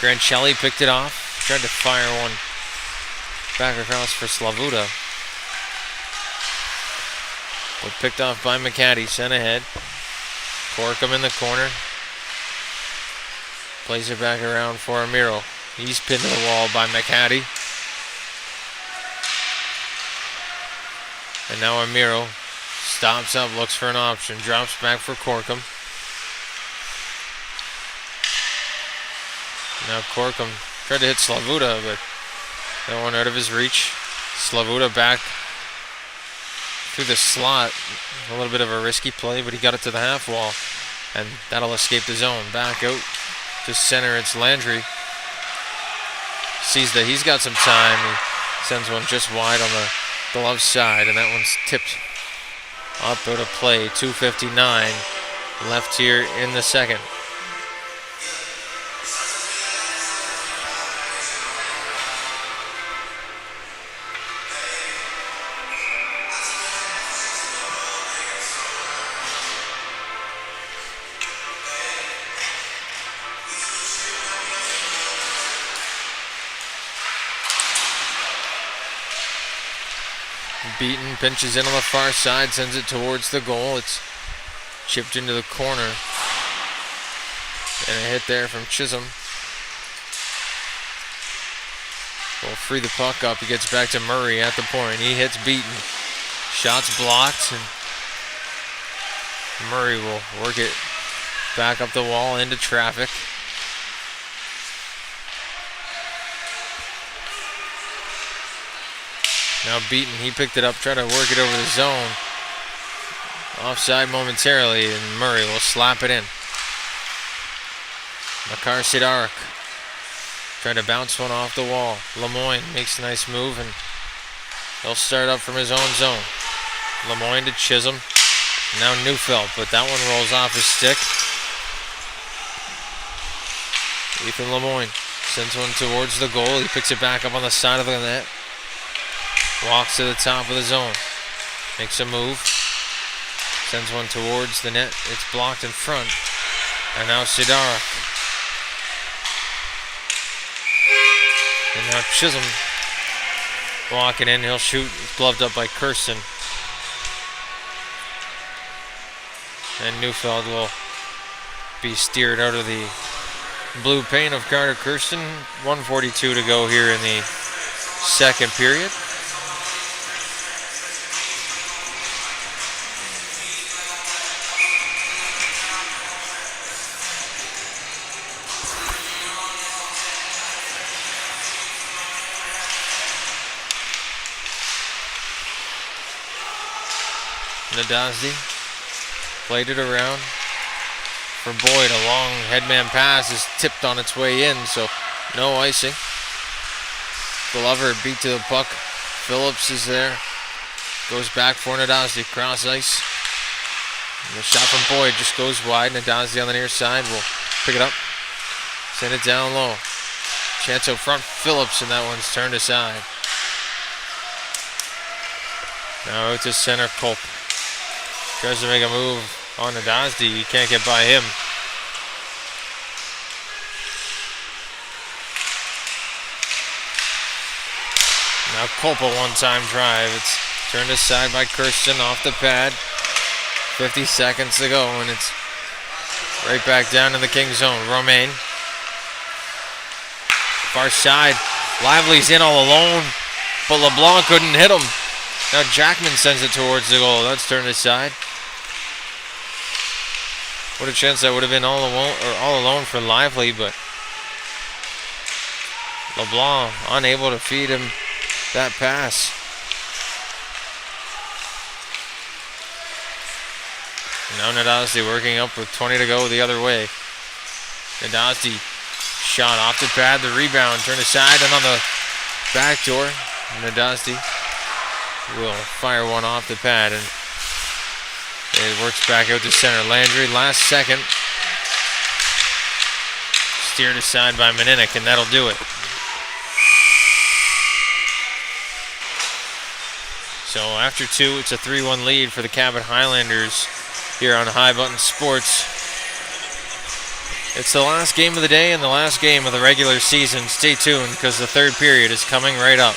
Grancelli picked it off. Tried to fire one back across for Slavuta. But picked off by McCaddy, sent ahead. Corkum in the corner. Plays it back around for Amiro. He's pinned to the wall by McCaddy. And now Amiro stops up, looks for an option, drops back for Corkum. Now Corkum tried to hit Slavuta, but that one out of his reach. Slavuta back through the slot. A little bit of a risky play, but he got it to the half wall. And that'll escape the zone. Back out to center, it's Landry. Sees that he's got some time. He sends one just wide on the glove side, and that one's tipped up out of play. 2:59 left here in the second. Beaton pinches in on the far side, sends it towards the goal. It's chipped into the corner. And a hit there from Chisholm. Will free the puck up. He gets back to Murray at the point. He hits Beaton. Shots blocked, and Murray will work it back up the wall into traffic. Now Beaton, he picked it up, tried to work it over the zone. Offside momentarily, and Murray will slap it in. Makar Sidarik tried to bounce one off the wall. Lemoyne makes a nice move, and he'll start up from his own zone. Lemoyne to Chisholm. Now Neufeld, but that one rolls off his stick. Ethan Lemoyne sends one towards the goal. He picks it back up on the side of the net. Walks to the top of the zone. Makes a move. Sends one towards the net. It's blocked in front. And now Sidarik. And now Chisholm walking in. He'll shoot. It's gloved up by Kirsten. And Neufeld will be steered out of the blue paint of Carter Kirsten. 1:42 to go here in the second period. Nadazdi played it around for Boyd. A long headman pass is tipped on its way in, so no icing. Glover beat to the puck. Phillips is there. Goes back for Nadazdi. Cross ice. And the shot from Boyd just goes wide. Nadazdi on the near side will pick it up. Send it down low. Chance out front. Phillips, and that one's turned aside. Now out to center, Culp. Tries to make a move on Nadazdi. You can't get by him. Now Culp a one-time drive. It's turned aside by Kirsten off the pad. 50 seconds to go, and it's right back down in the King zone. Romaine. Far side. Lively's in all alone, but LeBlanc couldn't hit him. Now Jackman sends it towards the goal. That's turned aside. What a chance that would have been all alone for Lively, but LeBlanc unable to feed him that pass. Now Nadazdi working up with 20 to go the other way. Nadazdi shot off the pad, the rebound turned aside, and on the back door, Nadazdi will fire one off the pad, and it works back out to center. Landry, last second. Steered aside by Maninik, and that'll do it. So after two, it's a 3-1 lead for the Cabot Highlanders here on High Button Sports. It's the last game of the day and the last game of the regular season. Stay tuned, because the third period is coming right up.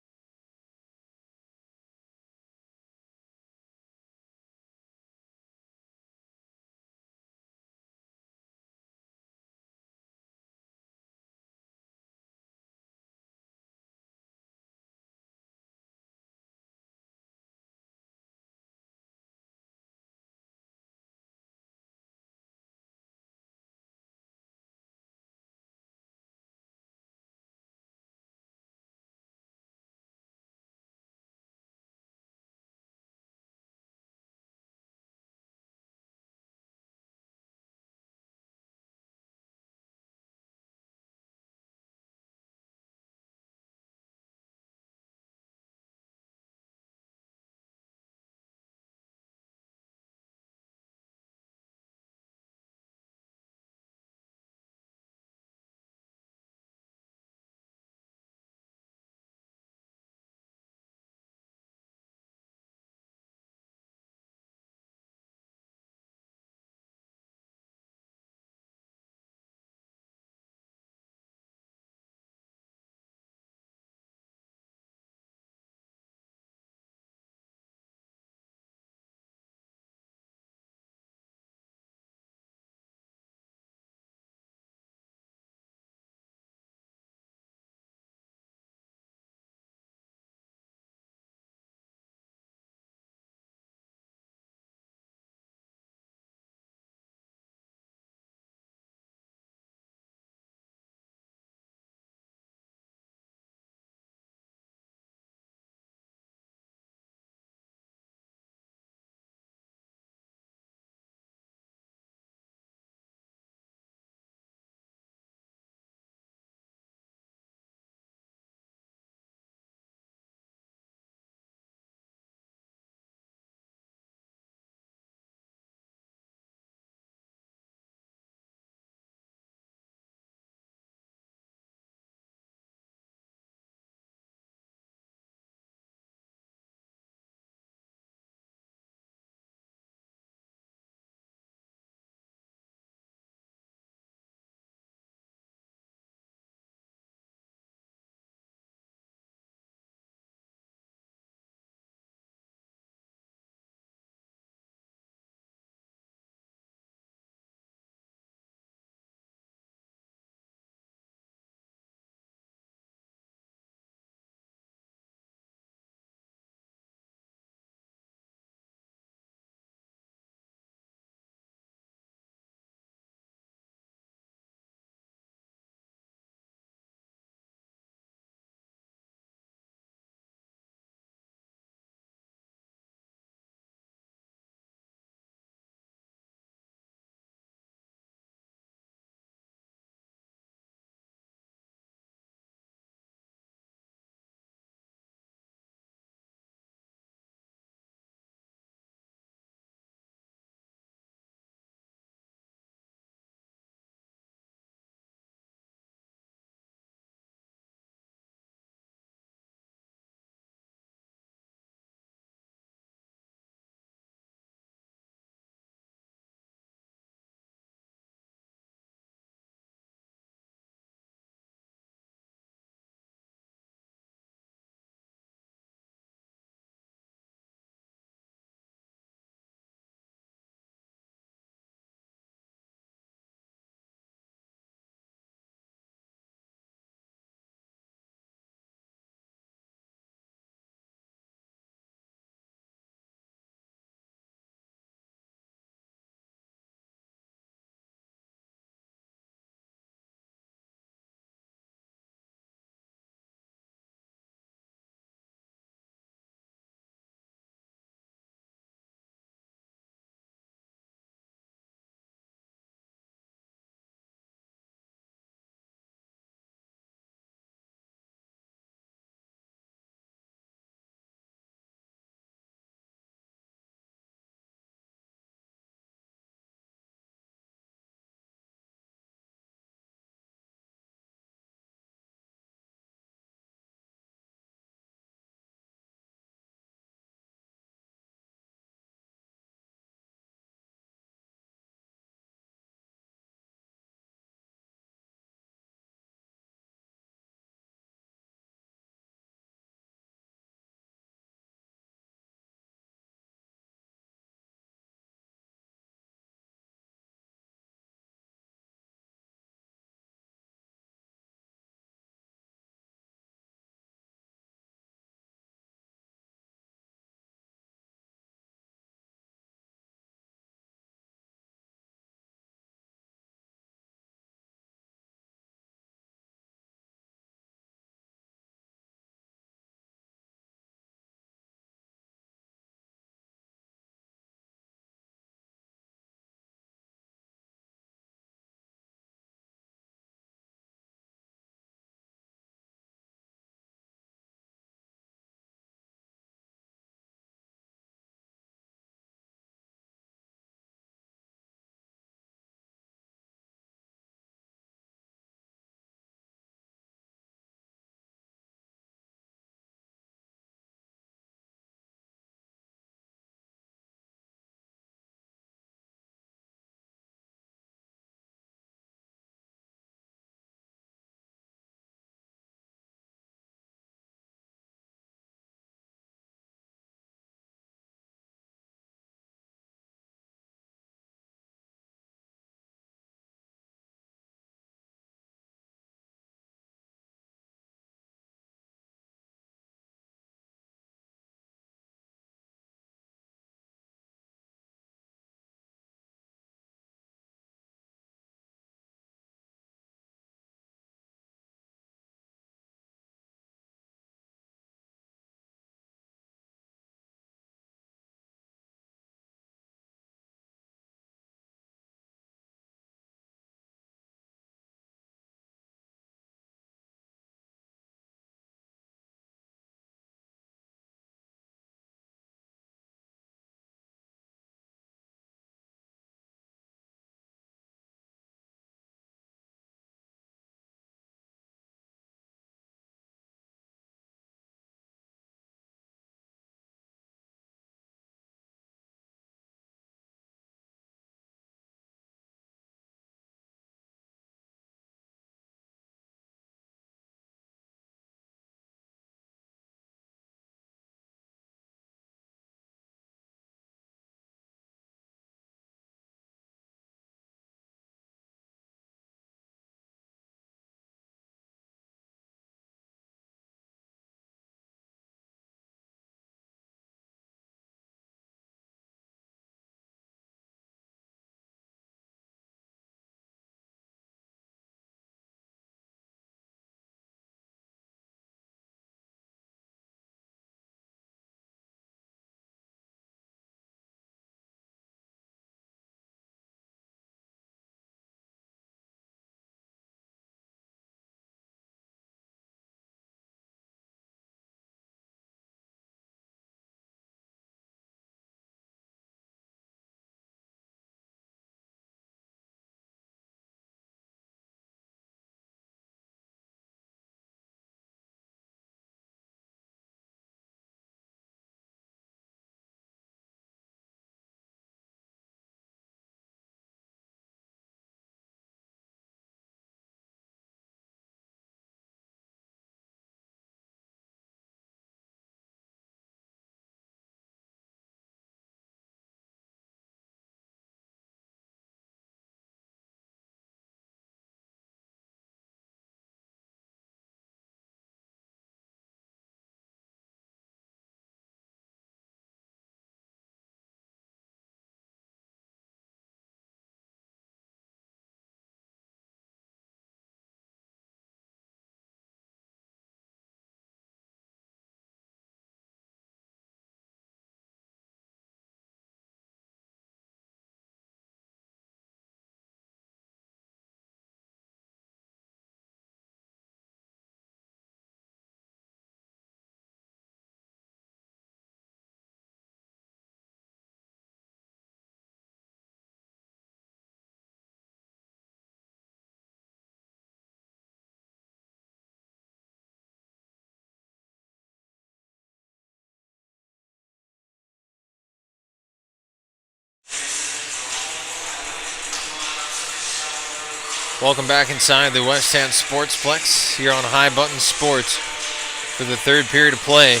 Welcome back inside the West End Sportsplex here on High Button Sports for the third period of play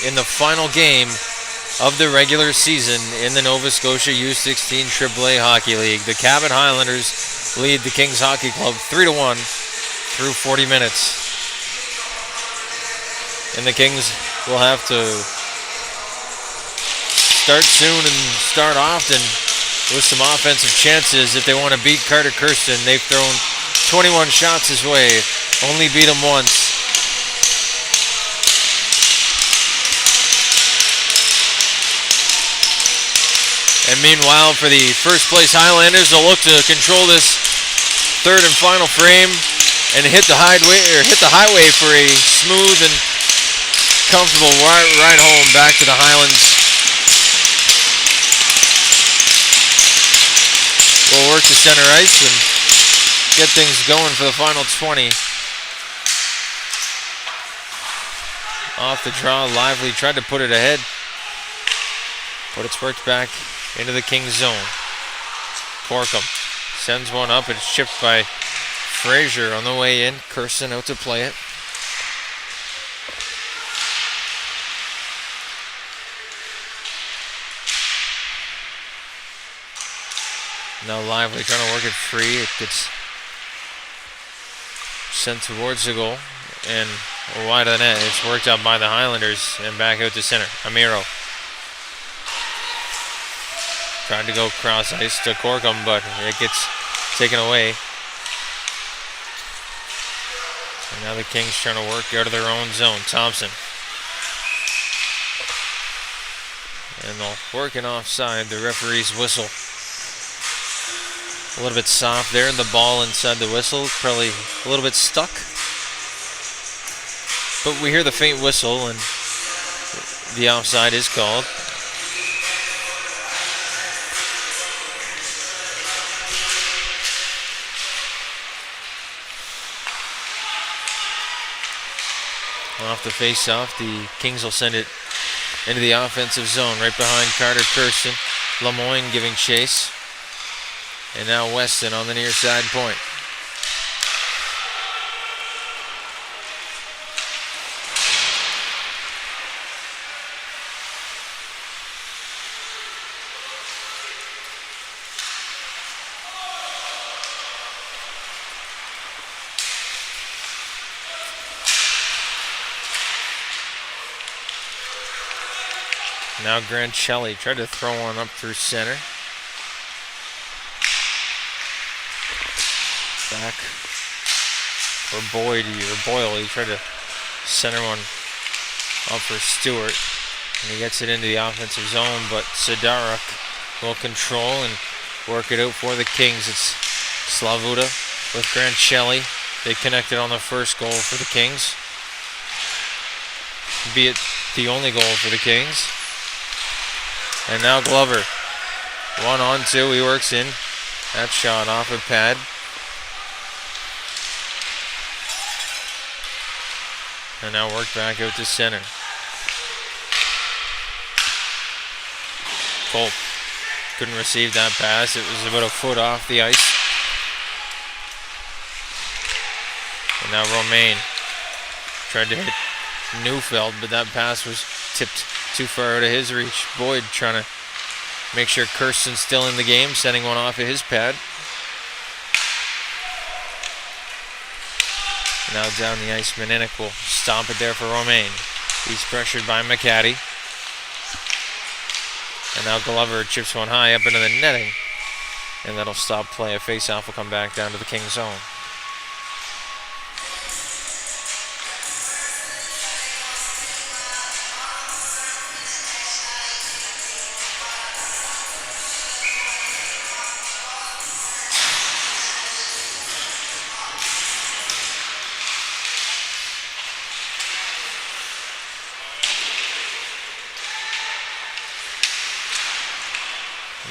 in the final game of the regular season in the Nova Scotia U16 AAA Hockey League. The Cabot Highlanders lead the Kings Hockey Club 3-1 through 40 minutes. And the Kings will have to start soon and start often with some offensive chances if they want to beat Carter Kirsten. They've thrown 21 shots his way, only beat him once. And meanwhile, for the first place Highlanders, they'll look to control this third and final frame and hit the highway for a smooth and comfortable ride home back to the Highlands. We'll work the center ice and get things going for the final 20. Off the draw, Lively tried to put it ahead, but it's worked back into the Kings zone. Corkum sends one up. It's chipped by Frazier on the way in. Kirsten out to play it. Now Lively trying to work it free. It gets sent towards the goal and wide of the net. It's worked out by the Highlanders and back out to center. Amiro tried to go cross ice to Corkum, but it gets taken away. And now the Kings trying to work out of their own zone. Thompson. And they'll work an offside. The referee's whistle. A little bit soft there, and the ball inside the whistle, probably a little bit stuck. But we hear the faint whistle, and the offside is called. Off the face-off, the Kings will send it into the offensive zone, right behind Carter Kirsten. Lemoyne giving chase. And now Weston on the near side point. Now Grancelli tried to throw one up through center. Back for Boyd or Boyle. He tried to center one up for Stewart. And he gets it into the offensive zone, but Sidarak will control and work it out for the Kings. It's Slavuta with Grancelli. They connected on the first goal for the Kings. Be it the only goal for the Kings. And now Glover. 1-on-2. He works in. That shot off a pad. And now worked back out to center. Culp couldn't receive that pass. It was about a foot off the ice. And now Romaine tried to hit Neufeld, but that pass was tipped too far out of his reach. Boyd trying to make sure Kirsten's still in the game, sending one off of his pad. Now down the ice, Maninik will stomp it there for Romaine. He's pressured by McCaddy. And now Glover chips one high up into the netting. And that'll stop play. A face-off will come back down to the Kings zone.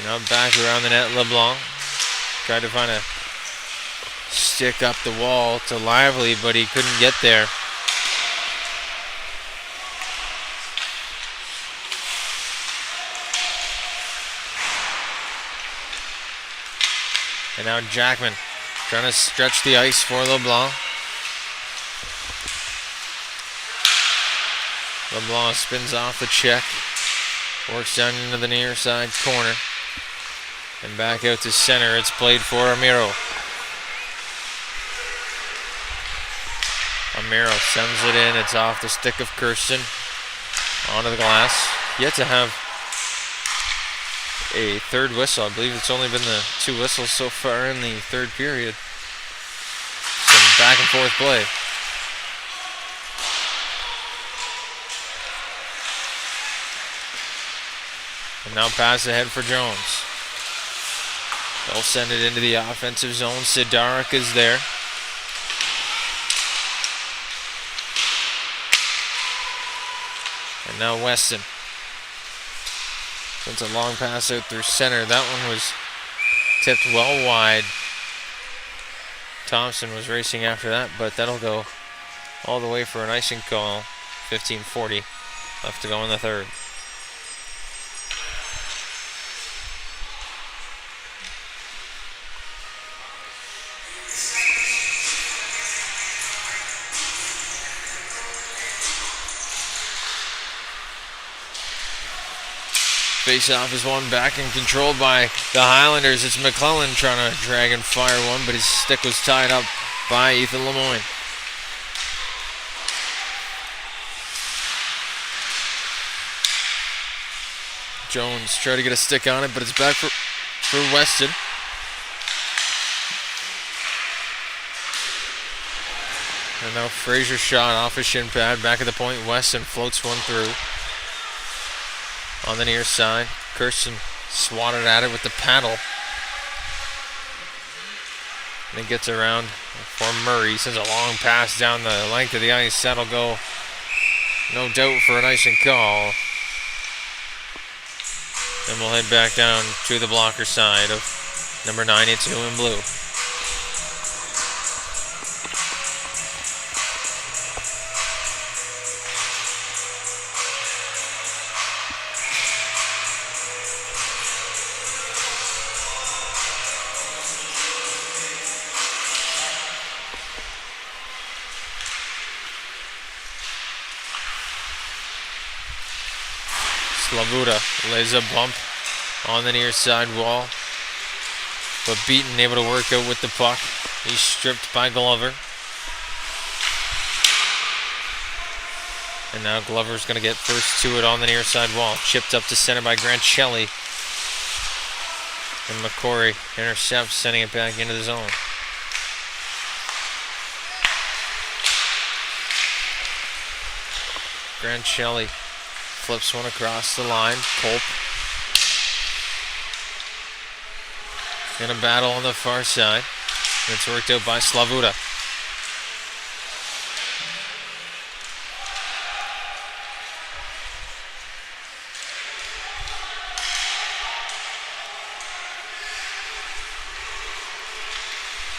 Now back around the net, LeBlanc tried to find a stick up the wall to Lively, but he couldn't get there. And now Jackman Trying to stretch the ice for LeBlanc. LeBlanc spins off the check. Works down into the near side corner. And back out to center. It's played for Amiro. Amiro sends it in. It's off the stick of Kirsten. Onto the glass. Yet to have a third whistle. I believe it's only been the 2 whistles so far in the third period. Some back and forth play. And now pass ahead for Jones. They'll send it into the offensive zone. Sidarik is there. And now Weston. Sends a long pass out through center. That one was tipped well wide. Thompson was racing after that, but that'll go all the way for an icing call. 15:40 left to go in the third. Face-off is won back and controlled by the Highlanders. It's McClellan trying to drag and fire one, but his stick was tied up by Ethan Lemoyne. Jones tried to get a stick on it, but it's back for Weston. And now Fraser shot off his shin pad. Back at the point, Weston floats one through. On the near side, Kirsten swatted at it with the paddle. And it gets around for Murray. He sends a long pass down the length of the ice. That'll go, no doubt, for an icing call. Then we'll head back down to the blocker side of number 92 in blue. Slavuta lays a bump on the near side wall, but Beaton able to work out with the puck. He's stripped by Glover. And now Glover's going to get first to it on the near side wall. Chipped up to center by Grancelli. And McCory intercepts, sending it back into the zone. Grancelli flips one across the line. Culp in a battle on the far side. And it's worked out by Slavuta.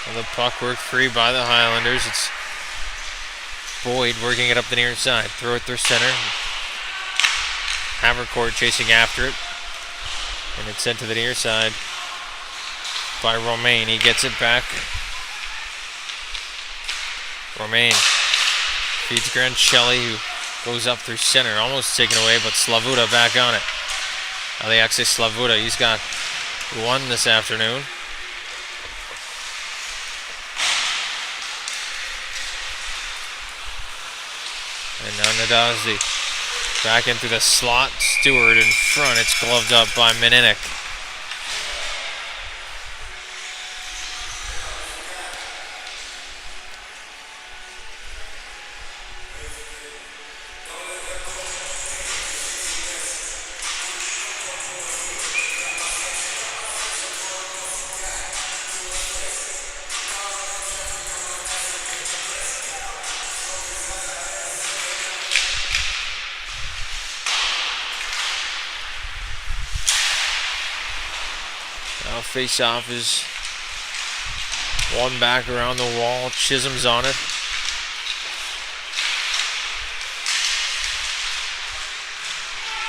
And the puck worked free by the Highlanders. It's Boyd working it up the near side. Throw it through center. Havercourt chasing after it. And it's sent to the near side by Romaine. He gets it back. Romaine feeds Grancelli, who goes up through center. Almost taken away, but Slavuta back on it. Alexis Slavuta, he's got one this afternoon. And now Nadazi. Back in through the slot. Stewart in front. It's gloved up by Meninik. Face-off is one back around the wall. Chisholm's on it.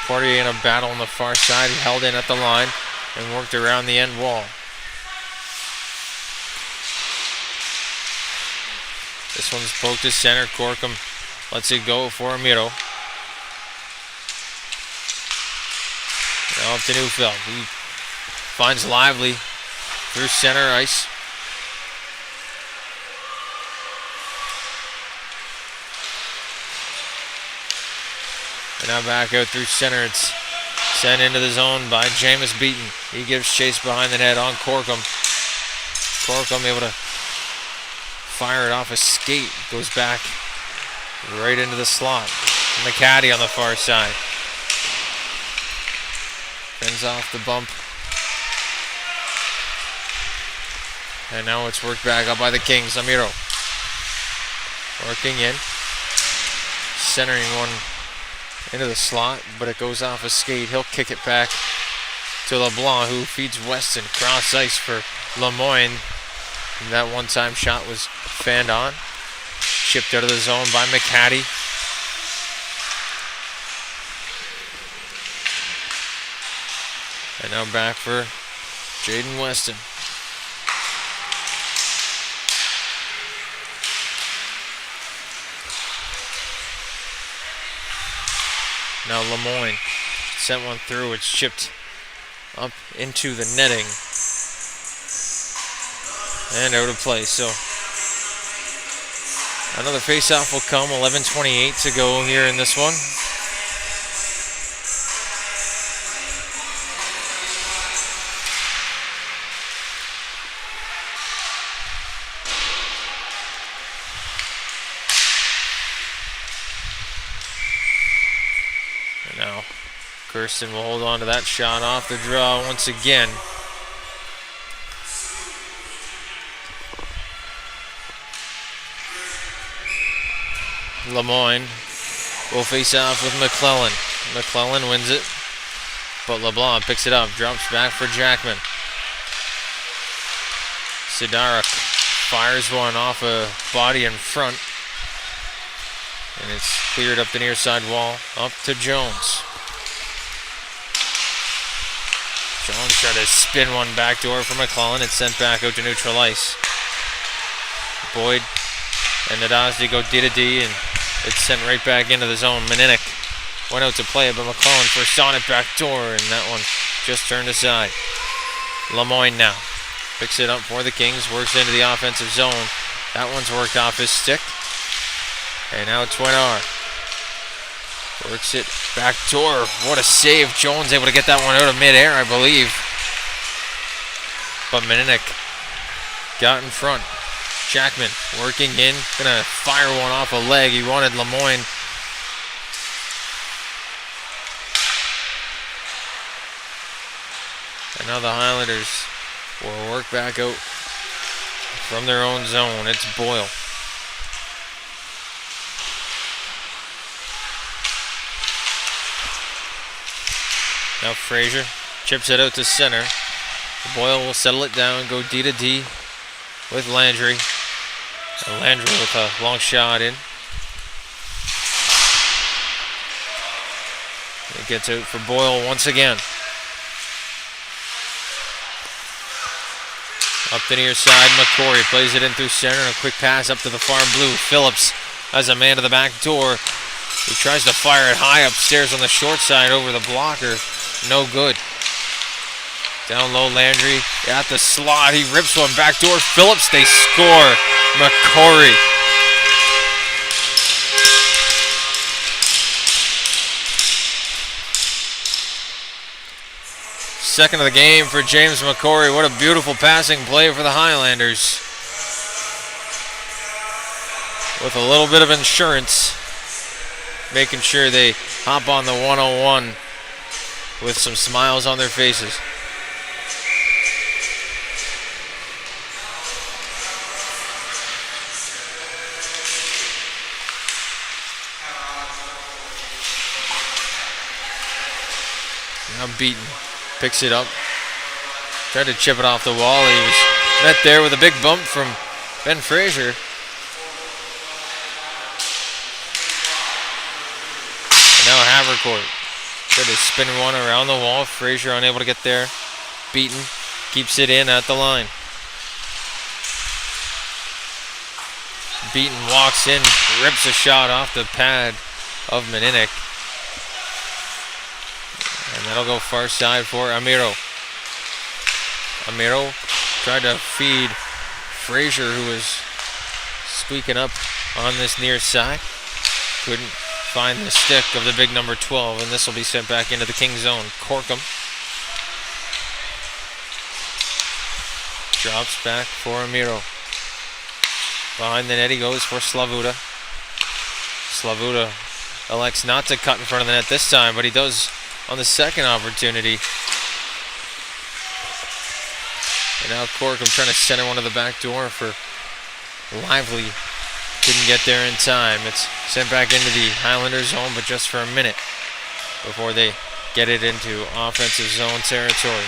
Poirier in a battle on the far side. He held in at the line and worked around the end wall. This one's poked to center. Corkum lets it go for Amiro. Now up to Neufeld. He finds Lively through center ice. And now back out through center. It's sent into the zone by Jameis Beaton. He gives chase behind the net on Corkum. Corkum able to fire it off a skate. Goes back right into the slot. McCaddy on the far side. Fends off the bump. And now it's worked back up by the Kings. Amiro working in. Centering one into the slot, but it goes off a skate. He'll kick it back to LeBlanc, who feeds Weston. Cross ice for Lemoyne. And that one-time shot was fanned on. Chipped out of the zone by McCaddy. And now back for Jaden Weston. Now Lemoyne sent one through. It's chipped up into the netting. And out of play. So another faceoff will come. 11:28 to go here in this one. And now Kirsten will hold on to that shot off the draw once again. Lemoyne will face off with McClellan. McClellan wins it, but LeBlanc picks it up, drops back for Jackman. Sidarik fires one off a body in front, and it's cleared up the near side wall, up to Jones. Jones tried to spin one backdoor for McClellan. It's sent back out to neutral ice. Boyd and Nadazdi go D-to-D, and it's sent right back into the zone. Meninick went out to play it, but McClellan first on it back door, and that one just turned aside. Lemoyne now picks it up for the Kings, works into the offensive zone. That one's worked off his stick. And now Twinar works it back door. What a save. Jones able to get that one out of midair, I believe. But Meninick got in front. Jackman working in, gonna fire one off a leg. He wanted Lemoyne. And now the Highlanders will work back out from their own zone. It's Boyle. Now Frazier chips it out to center. Boyle will settle it down, go D-to-D with Landry. And Landry with a long shot in. It gets out for Boyle once again. Up the near side, McCory plays it in through center. And a quick pass up to the far blue. Phillips has a man to the back door. He tries to fire it high upstairs on the short side over the blocker. No good. Down low, Landry at the slot. He rips one back door. Phillips, they score. McCory. Second of the game for James McCory. What a beautiful passing play for the Highlanders. With a little bit of insurance, making sure they hop on the 101 with some smiles on their faces. Now Beaton picks it up. Tried to chip it off the wall. He was met there with a big bump from Ben Frazier. And now Havercourt. Tried to spin one around the wall. Frazier unable to get there. Beaton keeps it in at the line. Beaton walks in, rips a shot off the pad of Maninik. And that'll go far side for Amiro. Amiro tried to feed Frazier, who was squeaking up on this near side. Couldn't find the stick of the big number 12, and this will be sent back into the King zone. Corkum drops back for Amiro. Behind the net he goes for Slavuta. Slavuta elects not to cut in front of the net this time, but he does on the second opportunity. And now Corkum trying to center one to the back door for Lively. Couldn't get there in time. It's sent back into the Highlanders zone, but just for a minute before they get it into offensive zone territory.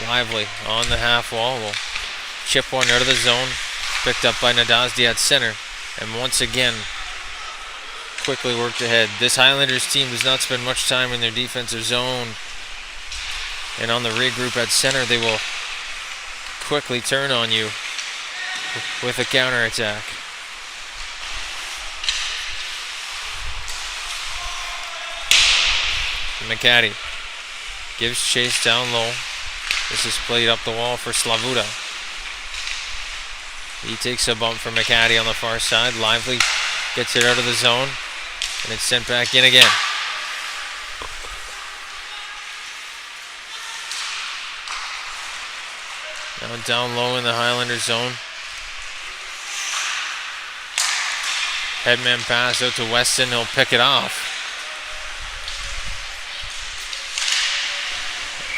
Lively on the half wall will chip one out of the zone. Picked up by Nadazdi at center. And once again, quickly worked ahead. This Highlanders team does not spend much time in their defensive zone. And on the regroup at center, they will quickly turn on you with a counterattack. McCaddy gives chase down low. This is played up the wall for Slavuta. He takes a bump from McCaddy on the far side. Lively gets it out of the zone, and it's sent back in again. Now down low in the Highlander zone. Headman pass out to Weston. He'll pick it off.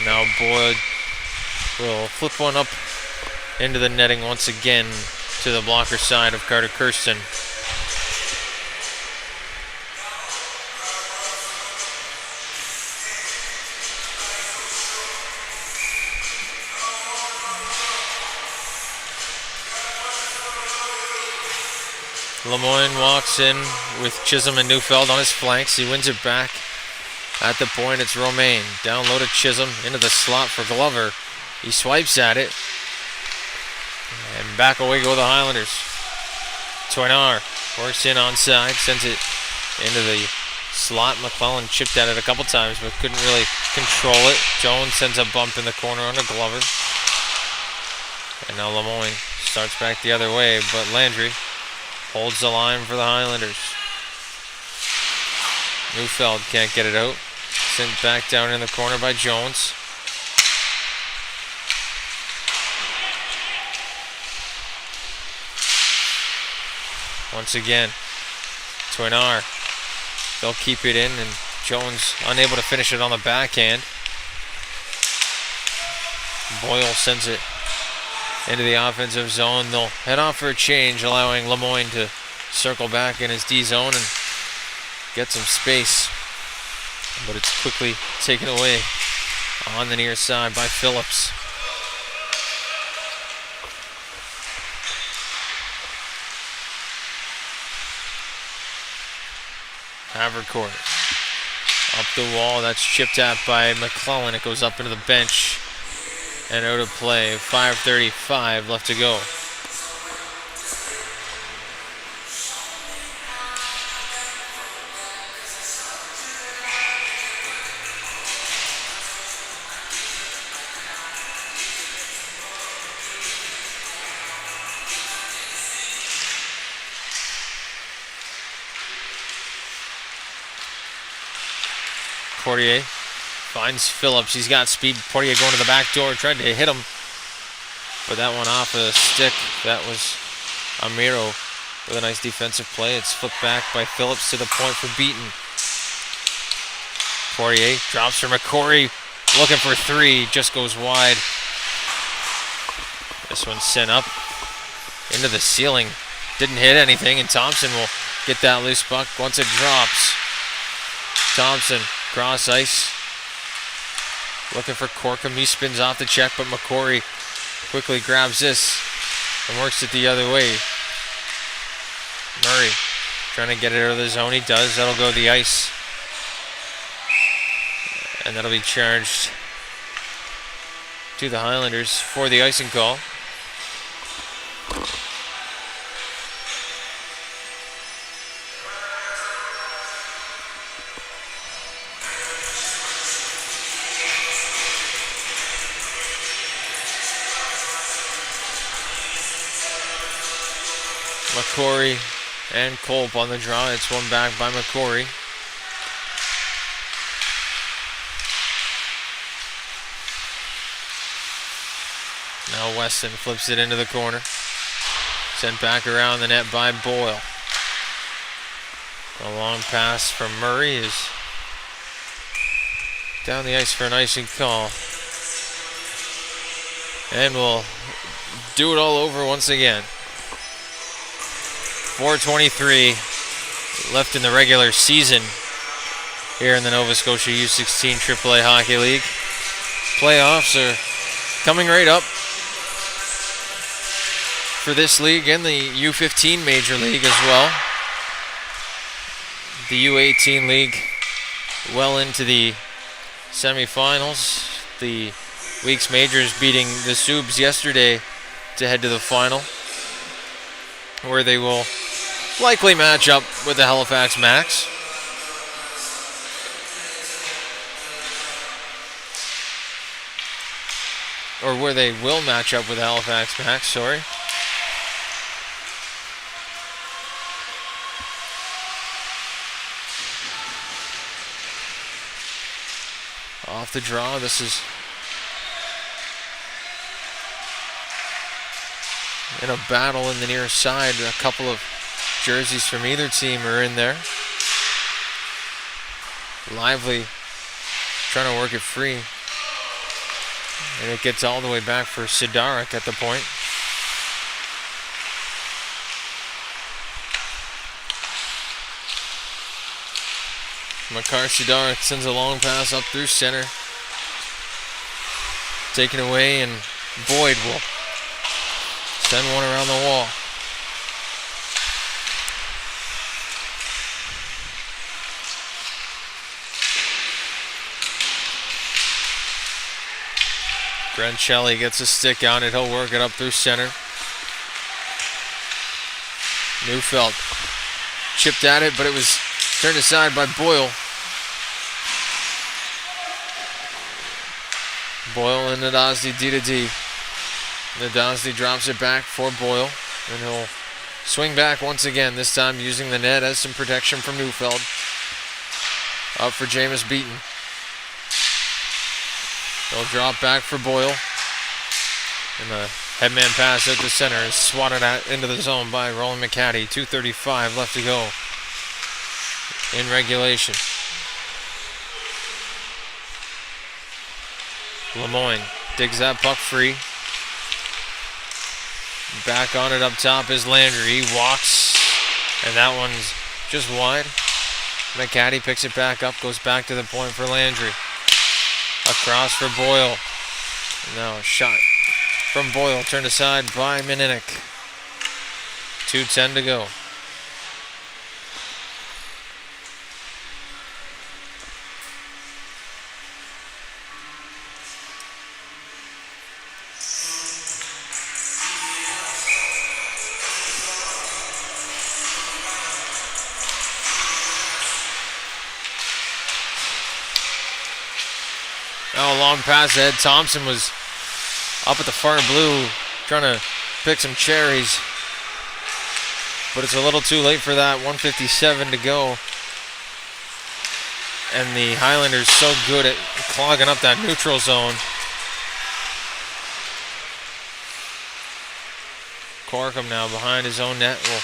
Now Boyd will flip one up into the netting once again to the blocker side of Carter Kirsten. Lemoyne walks in with Chisholm and Neufeld on his flanks. He wins it back. At the point, it's Romaine. Down low to Chisholm, into the slot for Glover. He swipes at it. And back away go the Highlanders. Toinar works in onside, sends it into the slot. McClellan chipped at it a couple times, but couldn't really control it. Jones sends a bump in the corner under Glover. And now Lemoyne starts back the other way, but Landry holds the line for the Highlanders. Neufeld can't get it out. Sent back down in the corner by Jones. Once again, Toinar. They'll keep it in, and Jones unable to finish it on the backhand. Boyle sends it into the offensive zone. They'll head off for a change, allowing Lemoyne to circle back in his D zone and get some space. But it's quickly taken away on the near side by Phillips. Havercourt up the wall. That's chipped at by McClellan. It goes up into the bench and out of play. 5:35 left to go. Poirier finds Phillips. He's got speed. Poirier going to the back door. Tried to hit him, but that one off a stick. That was Amiro with a nice defensive play. It's flipped back by Phillips to the point for Beaton. Poirier drops for McCory. Looking for three. Just goes wide. This one's sent up into the ceiling. Didn't hit anything, and Thompson will get that loose puck once it drops. Thompson cross ice. Looking for Corkum. He spins off the check, but McCory quickly grabs this and works it the other way. Murray trying to get it out of the zone. He does. That'll go the ice. And that'll be charged to the Highlanders for the icing call. McCory and Culp on the draw. It's one back by McCory. Now Weston flips it into the corner. Sent back around the net by Boyle. A long pass from Murray is down the ice for an icing call. And we'll do it all over once again. 4:23 left in the regular season here in the Nova Scotia U16 AAA Hockey League. Playoffs are coming right up for this league and the U15 Major League as well. The U18 League well into the semifinals. The Weeks Majors beating the Subs yesterday to head to the final, where they will likely match up with the Halifax Max. Or where they will match up with Halifax Max, sorry. Off the draw, this is in a battle in the near side. A couple of jerseys from either team are in there. Lively trying to work it free. And it gets all the way back for Sidarik at the point. Makar Sidarik sends a long pass up through center. Taken away, and Boyd will send one around the wall. Grancelli gets a stick on it. He'll work it up through center. Neufeld chipped at it, but it was turned aside by Boyle. Boyle and Nadazdi D to D. Nadazdi drops it back for Boyle, and he'll swing back once again, this time using the net as some protection from Neufeld. Up for Jameis Beaton. They'll drop back for Boyle. And the headman pass out to center is swatted out into the zone by Roland McCaddy. 2:35 left to go in regulation. Lemoyne digs that puck free. Back on it up top is Landry. He walks, and that one's just wide. McCaddy picks it back up, goes back to the point for Landry. Across for Boyle. Now a shot from Boyle, turned aside by Mininik. 2:10 to go. Now a long pass ahead. Thompson was up at the far blue trying to pick some cherries, but it's a little too late for that. 1:57 to go. And the Highlanders so good at clogging up that neutral zone. Corkum now behind his own net will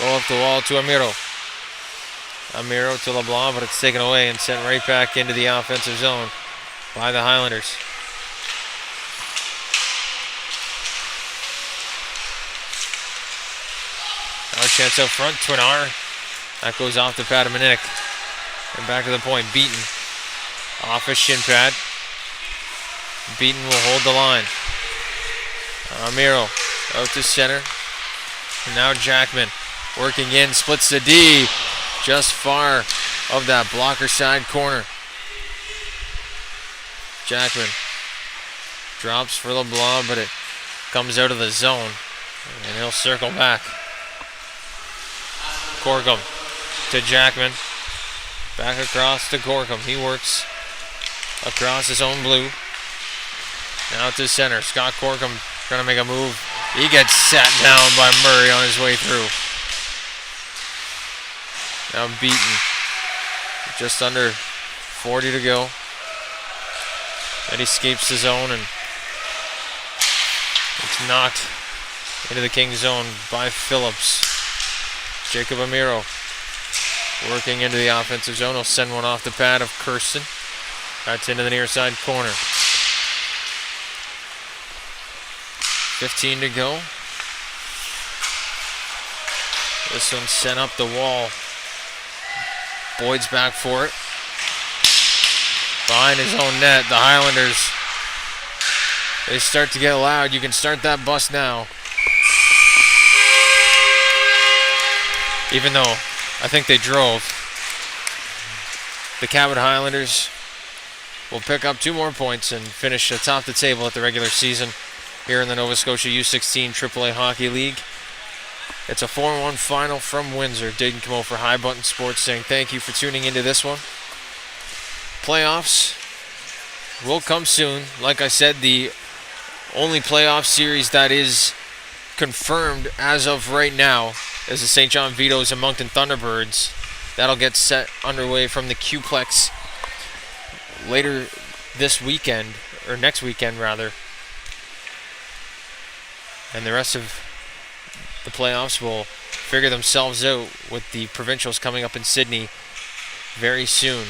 go up the wall to Amiro. Amiro to LeBlanc, but it's taken away and sent right back into the offensive zone by the Highlanders. Now a chance up front, Twinar. That goes off to Pat Mininik. And back to the point, Beaton. Off a shin pad. Beaton will hold the line. Amiro out to center. And now Jackman working in, splits the D. Just far of that blocker side corner. Jackman Drops for LeBlanc, but it comes out of the zone. And he'll circle back. Corkum to Jackman. Back across to Corkum. He works across his own blue. Now to center. Scott Corkum trying to make a move. He gets sat down by Murray on his way through. Now beaten. Just under 40 to go. Then he escapes the zone and it's knocked into the Kings zone by Phillips. Jacob Amiro working into the offensive zone. He'll send one off the pad of Kirsten. That's into the near side corner. 15 to go. This one sent up the wall. Boyd's back for it. Behind his own net, the Highlanders, they start to get loud. You can start that bus now. Even though I think they drove. The Cabot Highlanders will pick up 2 more points and finish atop the table at the regular season here in the Nova Scotia U16 AAA Hockey League. It's a 4-1 final from Windsor. Dayton Cabot for High Button Sports saying thank you for tuning into this one. Playoffs will come soon. Like I said, the only playoff series that is confirmed as of right now is the St. John Vito's and Moncton Thunderbirds. That'll get set underway from the Qplex later this weekend, or next weekend rather. And the rest of the playoffs will figure themselves out with the provincials coming up in Sydney very soon.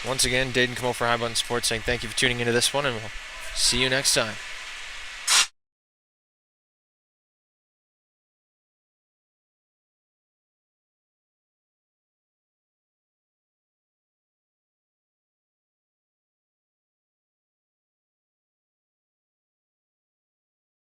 Once again, Dayton Cabot for High Button Sports saying thank you for tuning into this one, and we'll see you next time.